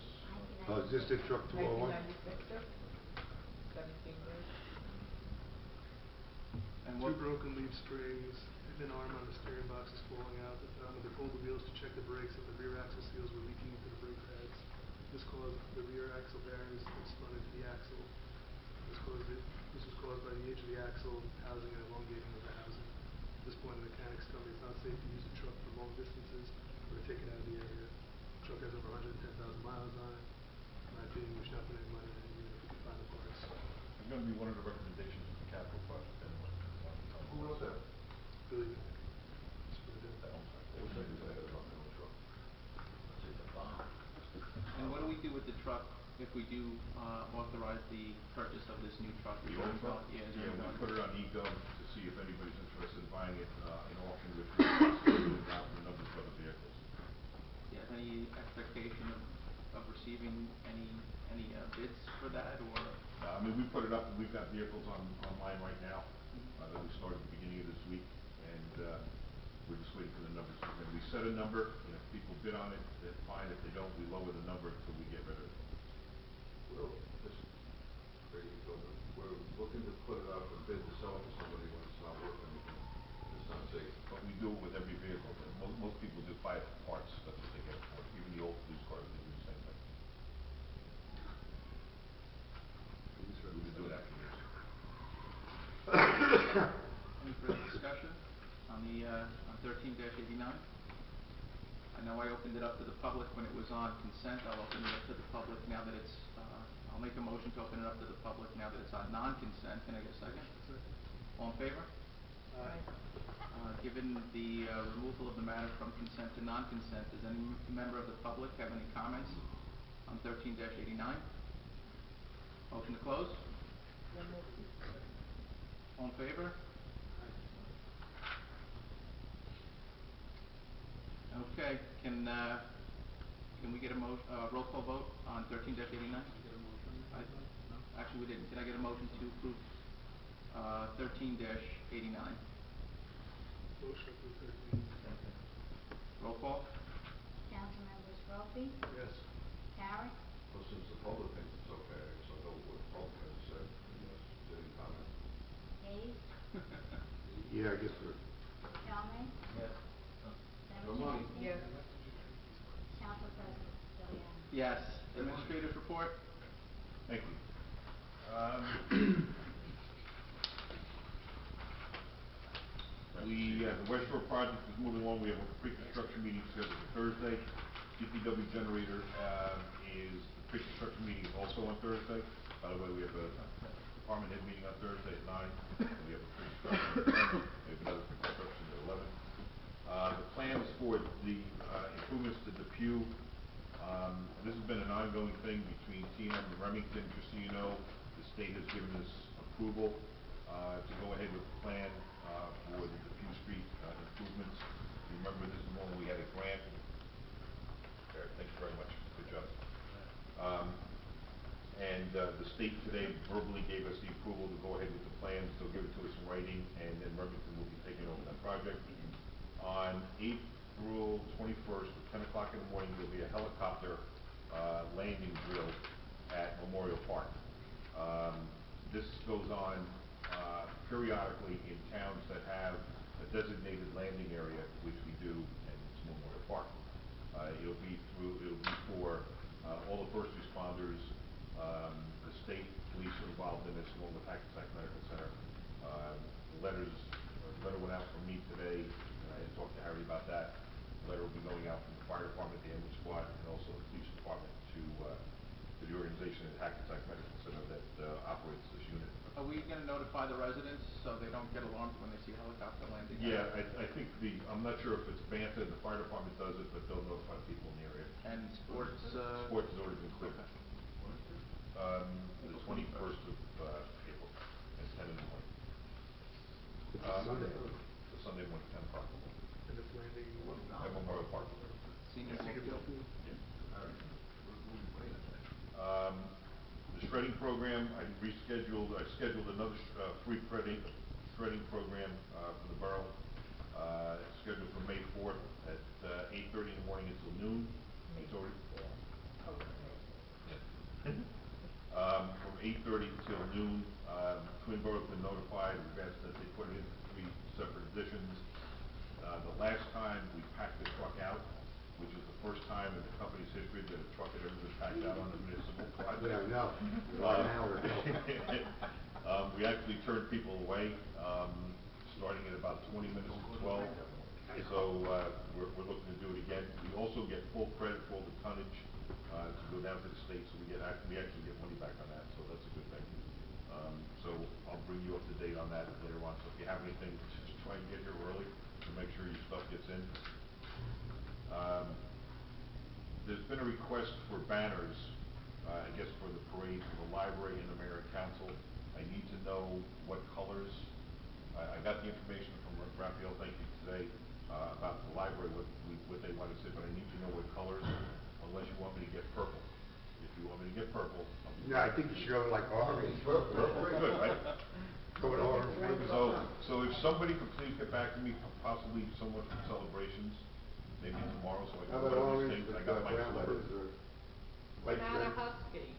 Oh, is this the truck 201? 1996, sir? 17 years? And Two what, broken leaf springs, hidden arm on the steering box is falling out. When they pulled the wheels to check the brakes, that the rear axle seals were leaking into the brake pads. This caused the rear axle bearings to spun into the axle. This was caused by the age of the axle, housing and elongating of the housing. At this point, the mechanics tell me it's not safe to use the truck for long distances or to take it out of the area. The truck has over 110,000 miles on it. In my opinion, we should not put any money in it, even if we can find the parts. it's gonna be one of the recommendations of the capital project anyway. Who wrote that? Billy, just put it in. What was that, because I had it on my own truck? and what do we do with the truck if we do, authorize the purchase of this new truck? The old truck? Yeah, is there Yeah, any we value? put it on eGov to see if anybody's interested in buying it, in auction, which we possibly out the numbers for other vehicles. Yeah, any expectation of receiving any bids for that, or? I mean, we put it up, we've got vehicles online right now, that we started at the beginning of this week, and, we're just waiting for the numbers. And we set a number, and if people bid on it, then fine, if they don't, we lower the number until we get rid of it. Well, just, Brady told me, we're looking to put it out for bid to sell it to somebody when it's not worth anything. It's not safe. But we do it with every vehicle, and most people just buy it for parts, that's what they get it for, even the old police cars, they do the same thing. We've been doing that for years. Any further discussion on the, on 13-89? I know I opened it up to the public when it was on consent. I'll open it up to the public now that it's, I'll make a motion to open it up to the public now that it's on non-consent. Can I get a second? All in favor? Given the, removal of the matter from consent to non-consent, does any member of the public have any comments on 13-89? Motion to close? All in favor? Okay, can we get a roll call vote on 13-89? Actually, we didn't. Can I get a motion to approve, 13-89? Motion approved 13. Roll call? Councilmembers Brophy, Yes. Carrot, Well, since the public thinks it's okay, I guess I'll go with what the public has to say. Yes, is there any comment? Hayes, Yeah, I guess we're. Shellman, No money. Zamichowski, Yes. Council President Giuliano. Yes. Administrative report? Thank you. The West Shore project is moving along. We have a pre-construction meeting scheduled for Thursday. DPW generator, the pre-construction meeting is also on Thursday. By the way, we have a department head meeting on Thursday at 9, and we have a pre-construction at 10. We have another pre-construction at 11. The plans for the, improvements to Depew, this has been an ongoing thing between TM and Remington. Just so you know, the state has given us approval to go ahead with the plan for the Depew Street improvements. Remember, this is one we had a grant. Okay, thank you very much. Good job. And the state today verbally gave us the approval to go ahead with the plans. They'll give it to us in writing, and then Remington will be taking over that project. On April 21st at 10 o'clock in the morning, there will be a helicopter landing drill at Memorial Park. This goes on periodically in towns that have a designated landing area, which we do, and it's Memorial Park. It'll be for all the first responders. The state police are involved in this, along with Hackensack Medical Center. A letter went out from me today, and I had talked to Harry about that. letter will be going out from the fire department, the ambulance squad, and also the police department to the organization at Hackensack Medical Center that operates this unit. Are we gonna notify the residents so they don't get alarmed when they see a helicopter landing? Yeah, I think I'm not sure if it's Banta, the fire department does it, but they'll notify people in the area. And sports, Sports has already been cleared. The April 21st of April, at 10 in the morning. It's a Sunday. The Sunday morning, 10 o'clock. And it's landing. At Memorial Park. Senior field. The shredding program, I scheduled another free shredding program for the borough, scheduled for May 4th at 8:30 in the morning until noon. It's already, from 8:30 till noon. Twin Borough's been notified, we've asked that they put it into 3 separate editions. The last time we packed the truck out, which is the first time in the company's history that a truck had ever been packed out on a municipal project. Yeah, I know. About an hour ago. We actually turned people away, starting at about 20 minutes to 12. So, we're looking to do it again. We also get full credit for all the tonnage, to go down to the state, so we actually get money back on that, so that's a good thing. So I'll bring you up to date on that later on. So if you have anything, just try and get here early to make sure your stuff gets in. There's been a request for banners, I guess for the parade, for the library and the mayor and council. I need to know what colors. I got the information from Raphael, thank you, today, about the library, what they want to say, but I need to know what colors, unless you want me to get purple. If you want me to get purple, I'll be. No, I think you should go like orange. Good, right? Go with orange, maybe. So if somebody could please get back to me, possibly someone from Celebrations, maybe tomorrow, so I How can about order orange these things. with I got my brown slipper. letters or What light about a red? husky?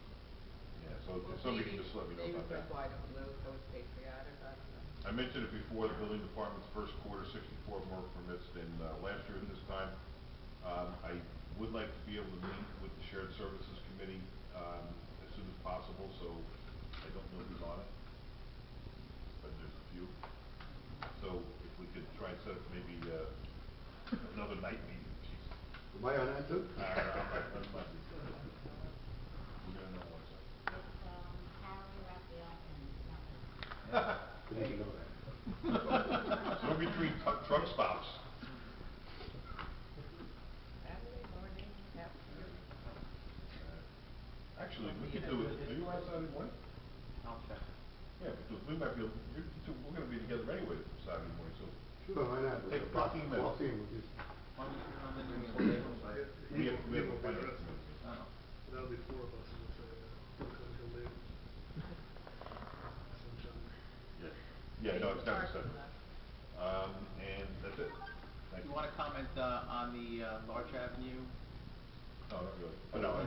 Yeah, so Well, if somebody can maybe just let me know about that. David White Blue, that was patriotic, I don't know. I mentioned it before, the building department's first quarter, 64 more permits than last year at this time. I would like to be able to meet with the Shared Services Committee as soon as possible, so I don't know who's on it, but there's a few. So if we could try and set up maybe another night meeting. Jeez. Am I on that too? We're gonna know what's up. Harry, Raphael, and Melvin. We need to know that. So in between truck stops. Saturday morning, afternoon. Actually, we could do it, are you on Saturday morning? I'll check. Yeah, because we might be able, we're gonna be together anyway Saturday morning, so. Sure, why not? Take 15 minutes. Coffee and we'll just. Why don't you on the New England Neighborhood side? We have He a won't be finance there. committee. Oh. That'll be 4 of us, and we'll say, he'll leave. Sunshine. Yeah, no, it's gotta be separate. And that's it. Thank You you. wanna comment, on the, Larch Avenue? No, not really. No,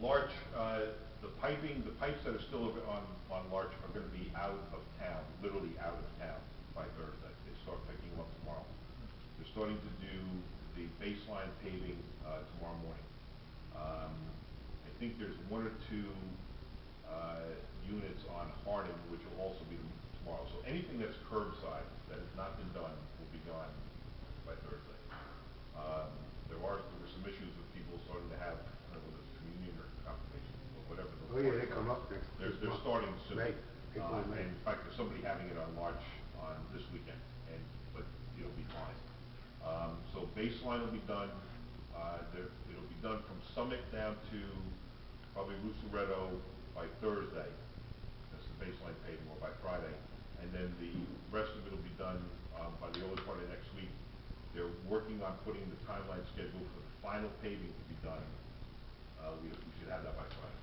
Larch, the pipes that are still on Larch are gonna be out of town, literally out of town by Thursday. They start picking them up tomorrow. They're starting to do the baseline paving, tomorrow morning. I think there's 1 or 2, units on Harding, which will also be tomorrow. So anything that's curbside that has not been done will be gone by Thursday. There were some issues with people starting to have, I don't know whether it's communion or confirmation, or whatever. Oh, yeah, they come up next. They're month. starting soon. May. April, May. And in fact, there's somebody having it on March, on this weekend, but it'll be fine. So baseline will be done, it'll be done from Summit down to probably Luceretto by Thursday. That's the baseline paving, or by Friday. And then the rest of it will be done, by the early part of next week. They're working on putting the timeline schedule for the final paving to be done. We should have that by Friday.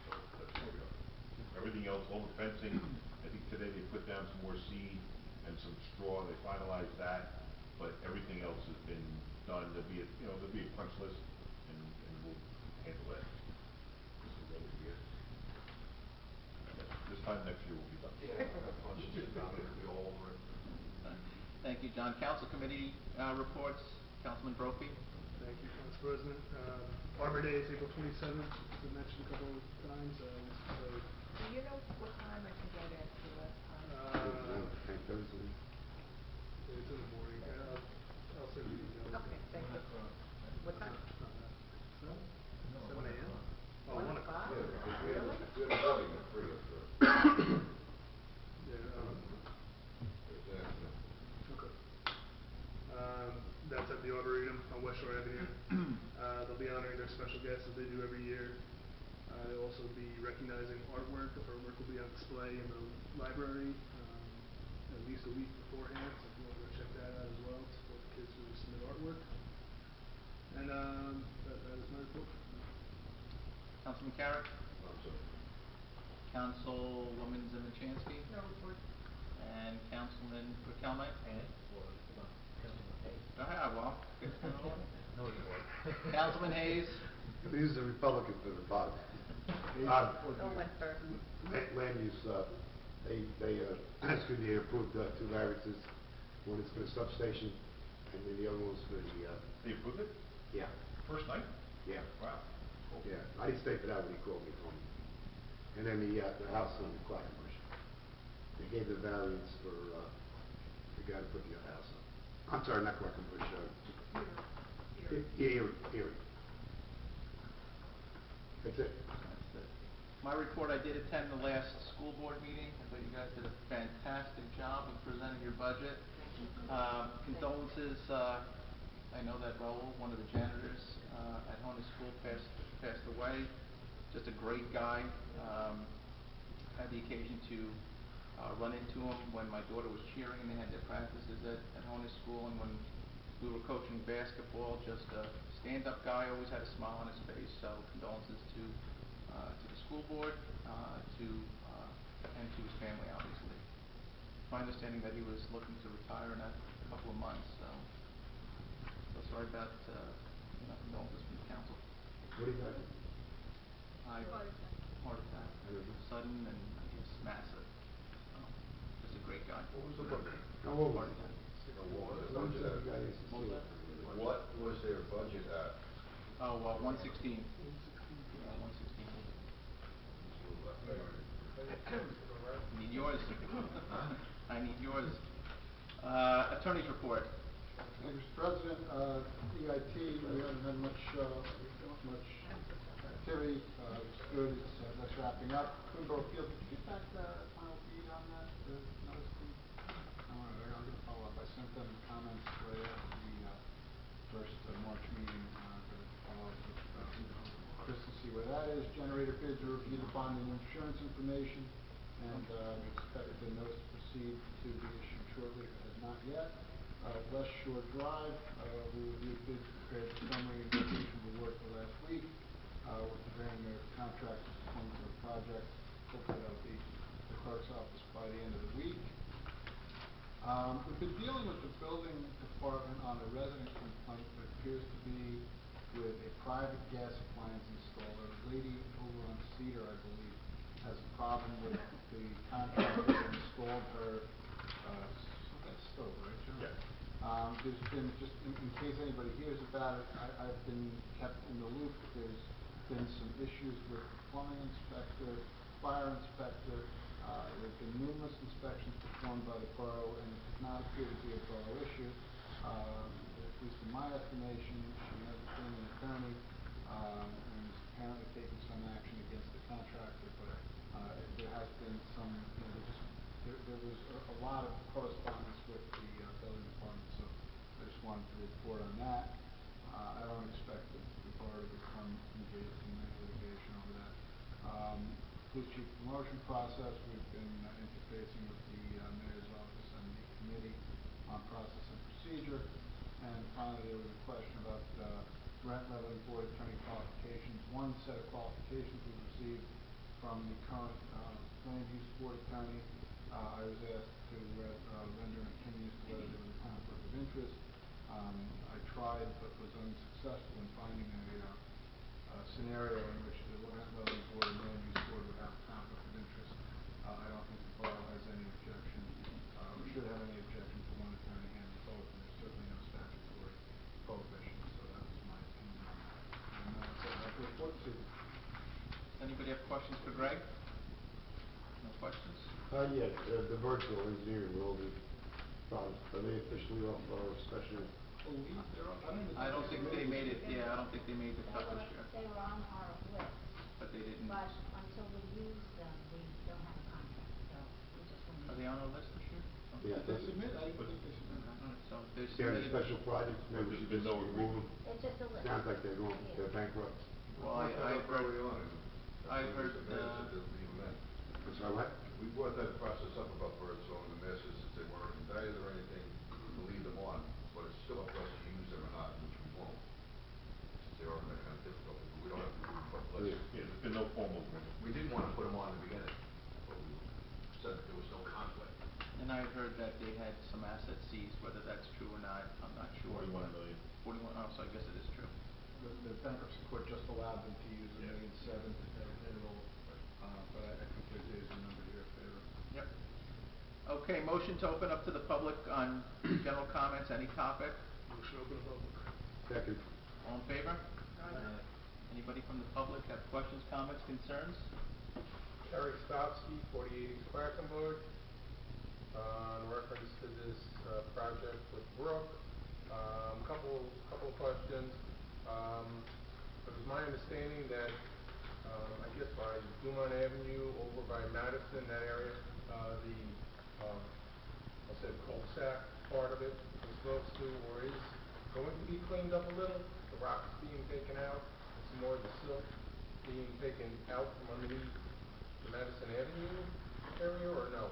So that's where we are. Everything else, all the fencing, I think today they put down some more seed and some straw, they finalized that, but everything else has been done. There'll be a punch list, and we'll handle that. This is what we get. This time next year we'll be done. Thank you, John. Council committee, reports, Councilman Brophy? Thank you, Council President. Arbor Day is April 27th, as I mentioned a couple of times. Do you know what time? I think I'd asked you last time. It's in the morning. I'll send you details. Okay, thank you. What time? 7 a.m.? Oh, 1 o'clock. Yeah, because we had, Really? we had a voting at 3 up there. Yeah, Exactly. okay. That's at the Arboretum on West Shore Avenue. They'll be honoring their special guests as they do every year. They'll also be recognizing artwork. The artwork will be on display in the library, at least a week beforehand, so if you want to go check that out as well, to support the kids who submit artwork. And, that is my report. Councilman Carrick? I'm sorry. Councilwoman Zimichansky? No report. And Councilman Riquelme? All right, well, it's another one. No report. Councilman Hayes? These are the Republicans at the bottom. Bill went first. Land use, excuse me, approved two variances. One is for the substation, and then the other one's for the, They approved it? yeah, First night? yeah, Wow. Cool. yeah. I didn't stay for that when he called me for me. And then the house on the Quackenbush. They gave the variance for, the guy to put the other house up. I'm sorry, not Quackenbush, Erie. That's it. That's it. My report, I did attend the last school board meeting. I thought you guys did a fantastic job of presenting your budget. Condolences, I know that Raul, one of the janitors at Honor School, passed away. Just a great guy. Had the occasion to run into him when my daughter was cheering and they had their practices at Honor School, and when we were coaching basketball. Just a stand-up guy, always had a smile on his face. So condolences to the school board, and to his family, obviously. My understanding that he was looking to retire in a couple of months. So sorry about condolences from the council. What do you got? Heart attack, sudden and I guess massive. So, just a great guy. What was the budget? How old was Heart he? attack. What was the How much budget did the at? guy used to What was see? that? What was their budget at? Oh, 116. Yeah, 116. I need yours. I need yours. Attorney's report. Mr. President, EIT, we haven't had much activity. It's good. That's wrapping up. Quinborough Field, did you get back the final deed on that? The notice deed? I'm going to follow up. I sent them comments right after the first March meeting. Going to follow up with Chris to see where that is. Generator bids are reviewed, bond and insurance information, and we expect the notice to proceed to be issued shortly, if it has not yet. West Shore Drive, we reviewed bids, prepared summary and execution of the work for last week. We're preparing the contractors to come to the project. Hopefully that'll be the clerk's office by the end of the week. We've been dealing with the building department on a resident complaint that appears to be with a private gas appliance installer. A lady over on Cedar, I believe, has a problem with the contractor that installed her stove, right, John? Yeah. There's been, just in case anybody hears about it, I've been kept in the loop. There's been some issues with the plumbing inspector, fire inspector. There's been numerous inspections performed by the borough, and it does not appear to be a borough issue. At least in my estimation, she hasn't been an attorney, and is apparently taking some action against the contractor, but there has been some, there was a lot of correspondence with the building department, so I just wanted to report on that. I don't expect the borough to become engaged in any litigation over that. Police chief promotion process, we've been interfacing with the mayor's office and the committee on process and procedure. And finally, there was a question about grant leveling board attorney qualifications. One set of qualifications we received from the current land use board attorney. I was asked to render an opinion as to whether there was a conflict of interest. I tried but was unsuccessful in finding a scenario in which the grant leveling board and land use board would have a conflict of interest. I don't think the borough has any objection, or should have any objection to one attorney handling both, and there's certainly no statutory prohibition, so that was my opinion on that. And that's all I have to report to you. Does anybody have questions for Greg? No questions? Yeah, the virtual engineering will be, are they officially off our special believe they're on, I don't even I don't think they made it, yeah. yeah, I don't think they made the cut this year, They were on our list, but they didn't. but until we use them, we don't have a contract, so we just won't. Are they on our list this year? Yeah, They submit, I think they submit. Alright, so they They're in submitted. special projects, maybe we should just remove them. It's just a list. Sounds like they're going, they're bankrupt. Well, We brought that I up heard, early on, and I that's when heard, Mr. Mayor said that we even met. I'm sorry, what? We brought that process up about birdsong, and the mayor says that they weren't indicted or anything, to leave them on, but it's still up to us to use them or not, which we won't. They are in that kind of difficulty, but we don't have to do it, but let's. Yeah, there's been no formal agreement. We didn't want to put them on in the beginning, but we said that there was no conflict. and I heard that they had some assets seized, whether that's true or not, I'm not sure. 41 million. 41, oh, so I guess it is true. The bankruptcy court just allowed them to use Yeah. $1,000,007 as payroll, but I think there's a number here if they're. Yep. Okay, motion to open up to the public on general comments, any topic, Motion open to public. Second. all in favor? Anybody from the public have questions, comments, concerns? Eric Stopsky, 48 East Quackenbush, in reference to this project with Brook. Couple of questions. It was my understanding that, I guess by Dumont Avenue over by Madison, that area, I'll say the cul-de-sac part of it was supposed to, or is going to be cleaned up a little. The rocks being taken out, and some more of the silt being taken out from underneath the Madison Avenue area, or no?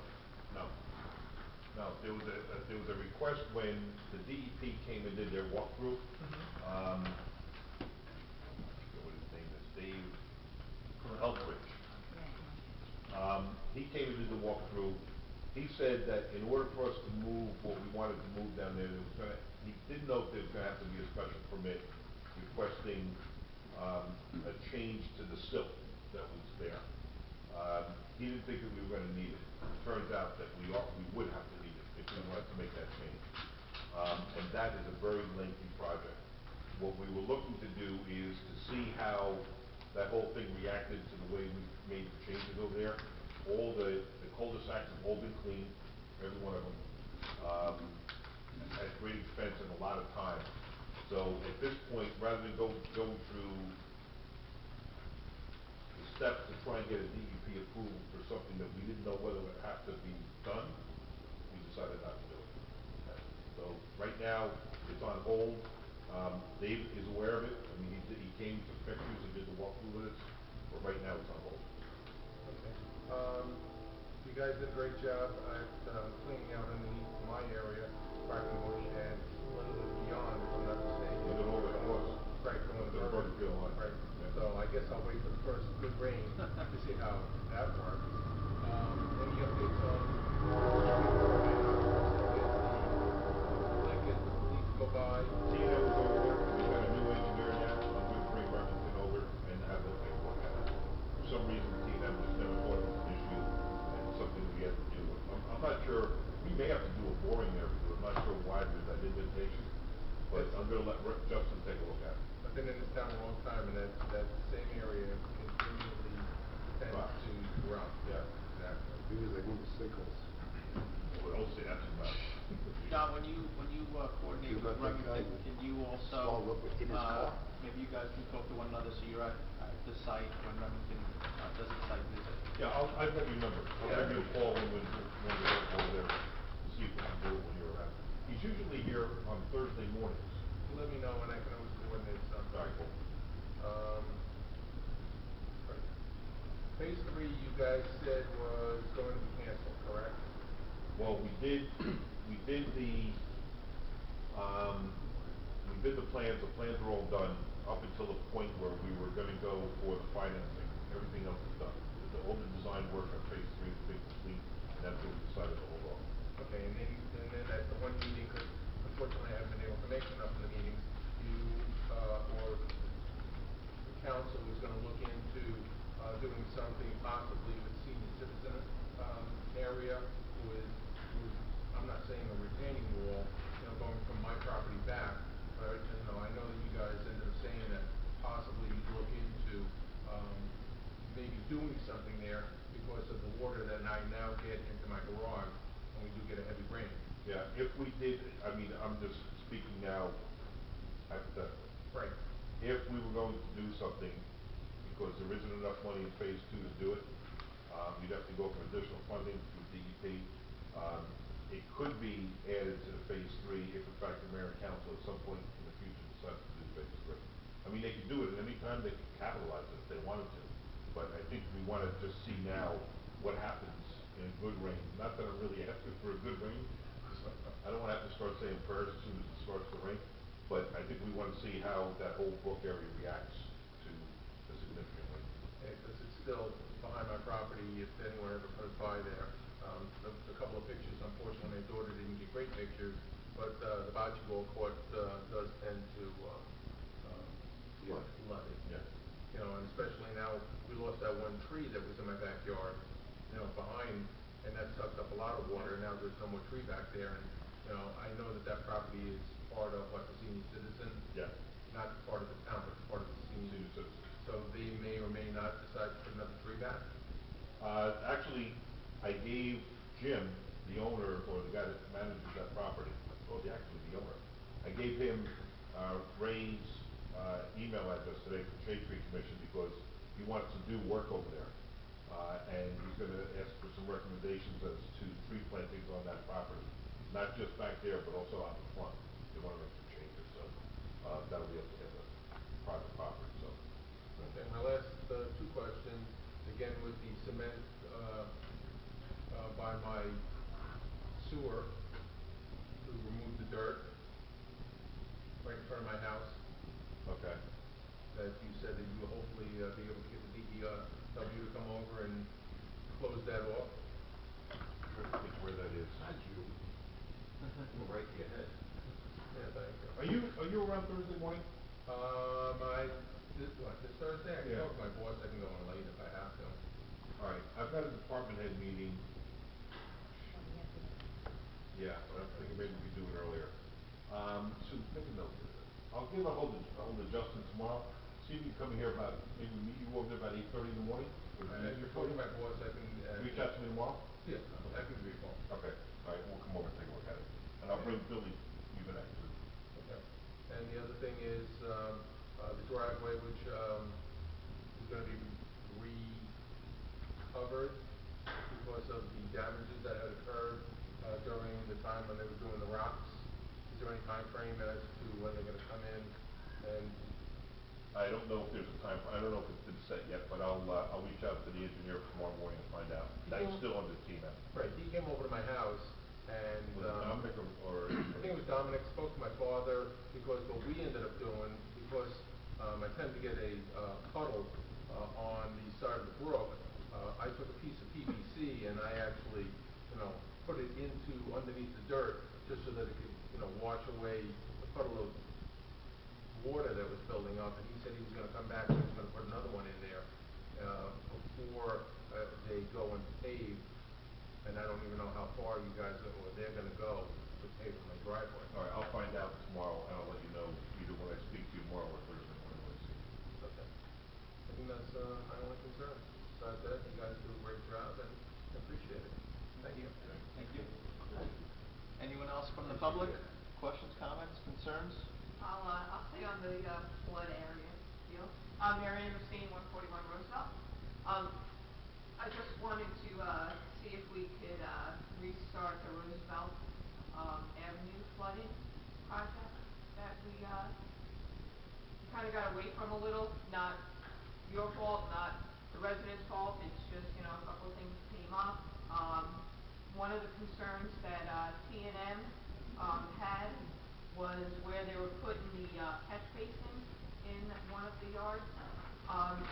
No. No, there was a request when the DEP came and did their walkthrough. I forget what his name is, Dave Eldridge. He came and did the walkthrough. He said that in order for us to move what we wanted to move down there, he didn't know if there was gonna have to be a special permit requesting, a change to the silt that was there. He didn't think that we were gonna need it. It turns out that we would have to need it if we wanted to make that change. And that is a very lengthy project. What we were looking to do is to see how that whole thing reacted to the way we made the changes over there. All the cul-de-sacs have all been cleaned, every one of them, at great expense and a lot of time. So at this point, rather than go through the steps to try and get a DEP approval for something that we didn't know whether it would have to be done, we decided not to do it. So right now, it's on hold. Dave is aware of it. I mean, he came, took pictures, and did the walkthrough with us, but right now it's on hold. Okay. You guys did a great job at cleaning out underneath my area, Quackenbush, and a little bit beyond, if I'm not mistaken. We did all the course. Right, going Up to the Burgerville line. Right. Yeah. So I guess I'll wait for the first good rain to see how that works. Any updates on Lincoln, needs to go by? Tina was over there. We got a new engineer now. I'm gonna bring Remington over and have them take a look at it. For some reason, Tina just never thought it was an issue and something we have to do. I'm not sure, we may have to do a boring there because I'm not sure why there's that indentation, but I'm gonna let Justin take a look at it. I've been in this town a long time, and that same area continually tends Rocks. to rot. Yeah. Exactly. It was like one of the sinkholes. Well, don't say that too much. John, when you coordinate You with got that guy Remington, can you also, swallowed up in his car? maybe you guys can talk to one another, so you're at the site when Remington does a site visit? Yeah, I've got your number. I'll Yeah. give you a call when we're over there to see if we can do it when you're around. He's usually here on Thursday mornings. Let me know, and I can always coordinate something. All right, cool. Right. Phase 3, you guys said was going to be canceled, correct? Well, we did the plans are all done up until the point where we were gonna go for the financing. Everything else is done. All the design work on phase 3 has been complete, and that's what we decided to hold off. Okay, and then at the one meeting, because unfortunately I haven't been able to make enough of the meetings, you, or the council was gonna look into, doing something possibly with senior citizen, area with, I'm not saying a retaining wall, going from my property back, but, I know that you guys ended up saying that possibly you'd look into, maybe doing something there because of the water that I now get into my garage when we do get a heavy rain. Yeah, if we did, I mean, I'm just speaking now hypothetically. Right. If we were going to do something, because there isn't enough money in phase two to do it, you'd have to go for additional funding through DEP. It could be added to the phase three if in fact the mayor and council at some point in the future decides to do phase three. I mean, they could do it at any time, they could capitalize it if they wanted to, but I think we wanna just see now what happens in a good rain. Not that I'm really asking for a good rain, 'cause I don't wanna have to start saying prayers as soon as it starts to rain, but I think we wanna see how that whole brook area reacts to a significant rain. Because it's still behind my property, if anyone ever comes by there. A couple of pictures, unfortunately, my daughter didn't get great pictures, but the bocce ball court does tend to flood it. Yeah. You know, and especially now, we lost that one tree that was in my backyard, you know, behind, and that sucked up a lot of water, and now there's no more tree back there, and, you know, I know that that property is part of, like, the senior citizen. Yeah. Not part of the town, but part of the senior. Senior citizen. So they may or may not decide to put another tree back. Actually, I gave Jim, the owner, or the guy that manages that property, well, actually the owner, I gave him, Ray's, email address today for Shade Tree Commission because he wants to do work over there. And he's gonna ask for some recommendations as to tree plantings on that property. Not just back there, but also out in front. They wanna make some changes, so, that'll be up to him, the private property, so. Okay, my last two questions, again with the cement by my sewer to remove the dirt right in front of my house, Okay. that you said that you will hopefully be able to get the DPW to come over and close that off. Trying to think where that is. Not you. Go right to your head. Yeah, thank you. Are you around Thursday morning? This Thursday, I can Yeah. talk to my boss, I can go in late if I have to. All right, I've got a department head meeting. Yeah, but I'm thinking maybe we do it earlier. So make a note. I'll give a hold of Justin tomorrow. See if you can come here about, maybe meet you over there about 8:30 in the morning. Would it be easier for Talk you? to my boss, I can. Reach out to me tomorrow? Yeah, I can be phone. Okay, all right, we'll come over and take a look at it. And I'll bring Billy Uvenek too. Okay. And the other thing is, the driveway, which, is gonna be recovered because of the damages that had occurred, during the time when they were doing the rocks. Is there any time frame as to when they're gonna come in and? I don't know if there's a time, I don't know if it's been set yet, but I'll reach out to the engineer tomorrow morning to find out. That's still under TMF. Right, he came over to my house and, Was it Dominic or? I think it was Dominic, spoke to my father, because what we ended up doing, because, I tend to get a, puddle, on the side of the brook, I took a piece of PVC and I actually, you know, put it into underneath the dirt, just so that it could, you know, wash away the puddle of water that was building up, and he said he was gonna come back and he was gonna put another one in there, before, they go and pave, and I don't even know how far you guys, or they're gonna go to pave my driveway. All right, I'll find out tomorrow and I'll let you know either when I speak to you tomorrow or Thursday morning when I see you. Okay. I think that's, my only concern. Besides that, you guys do a great job and I appreciate it. Thank you. Thank you. Anyone else from the public? Questions, comments, concerns? I'll stay on the flood area deal. Mary Anderson, 141 Roosevelt. I just wanted to see if we could restart the Roosevelt Avenue flooding project that we kind of got away from a little. Not your fault, not the residents' fault. It's just, you know, a couple of things came up. One of the concerns that T&M had was where they were putting the catch basins in one of the yards.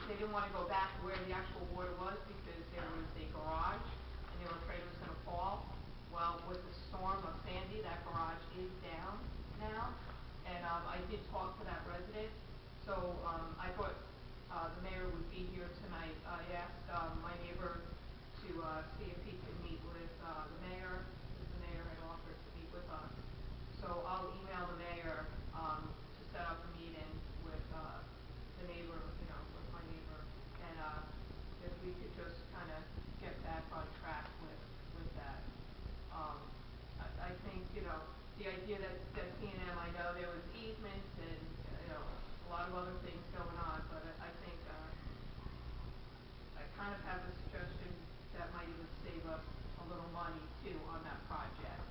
They didn't want to go back to where the actual water was because there was a garage and they were afraid it was going to fall. Well, with the storm of Sandy, that garage is down now, and I did talk to that resident. So I thought the mayor would be here tonight. I asked my neighbor to see if he could meet with the mayor, because the mayor had offered to meet with us. So I'll email the mayor to set up a meeting with the neighbor, you know, with my neighbor, and if we could just kind of get back on track with that. I think, you know, the idea that T&M, I know there was easements and lot of other things going on, but I think, I kind of have a suggestion that might even save us a little money too on that project,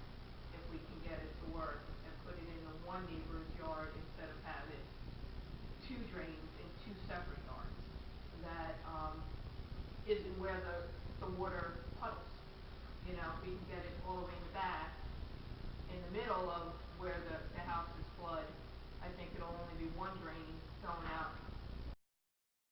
if we can get it to work and put it in the one neighbor's yard instead of having two drains in two separate yards. That, isn't where the water puddles. You know, if we can get it all the way in the back, in the middle of where the houses flood, I think it'll only be one drain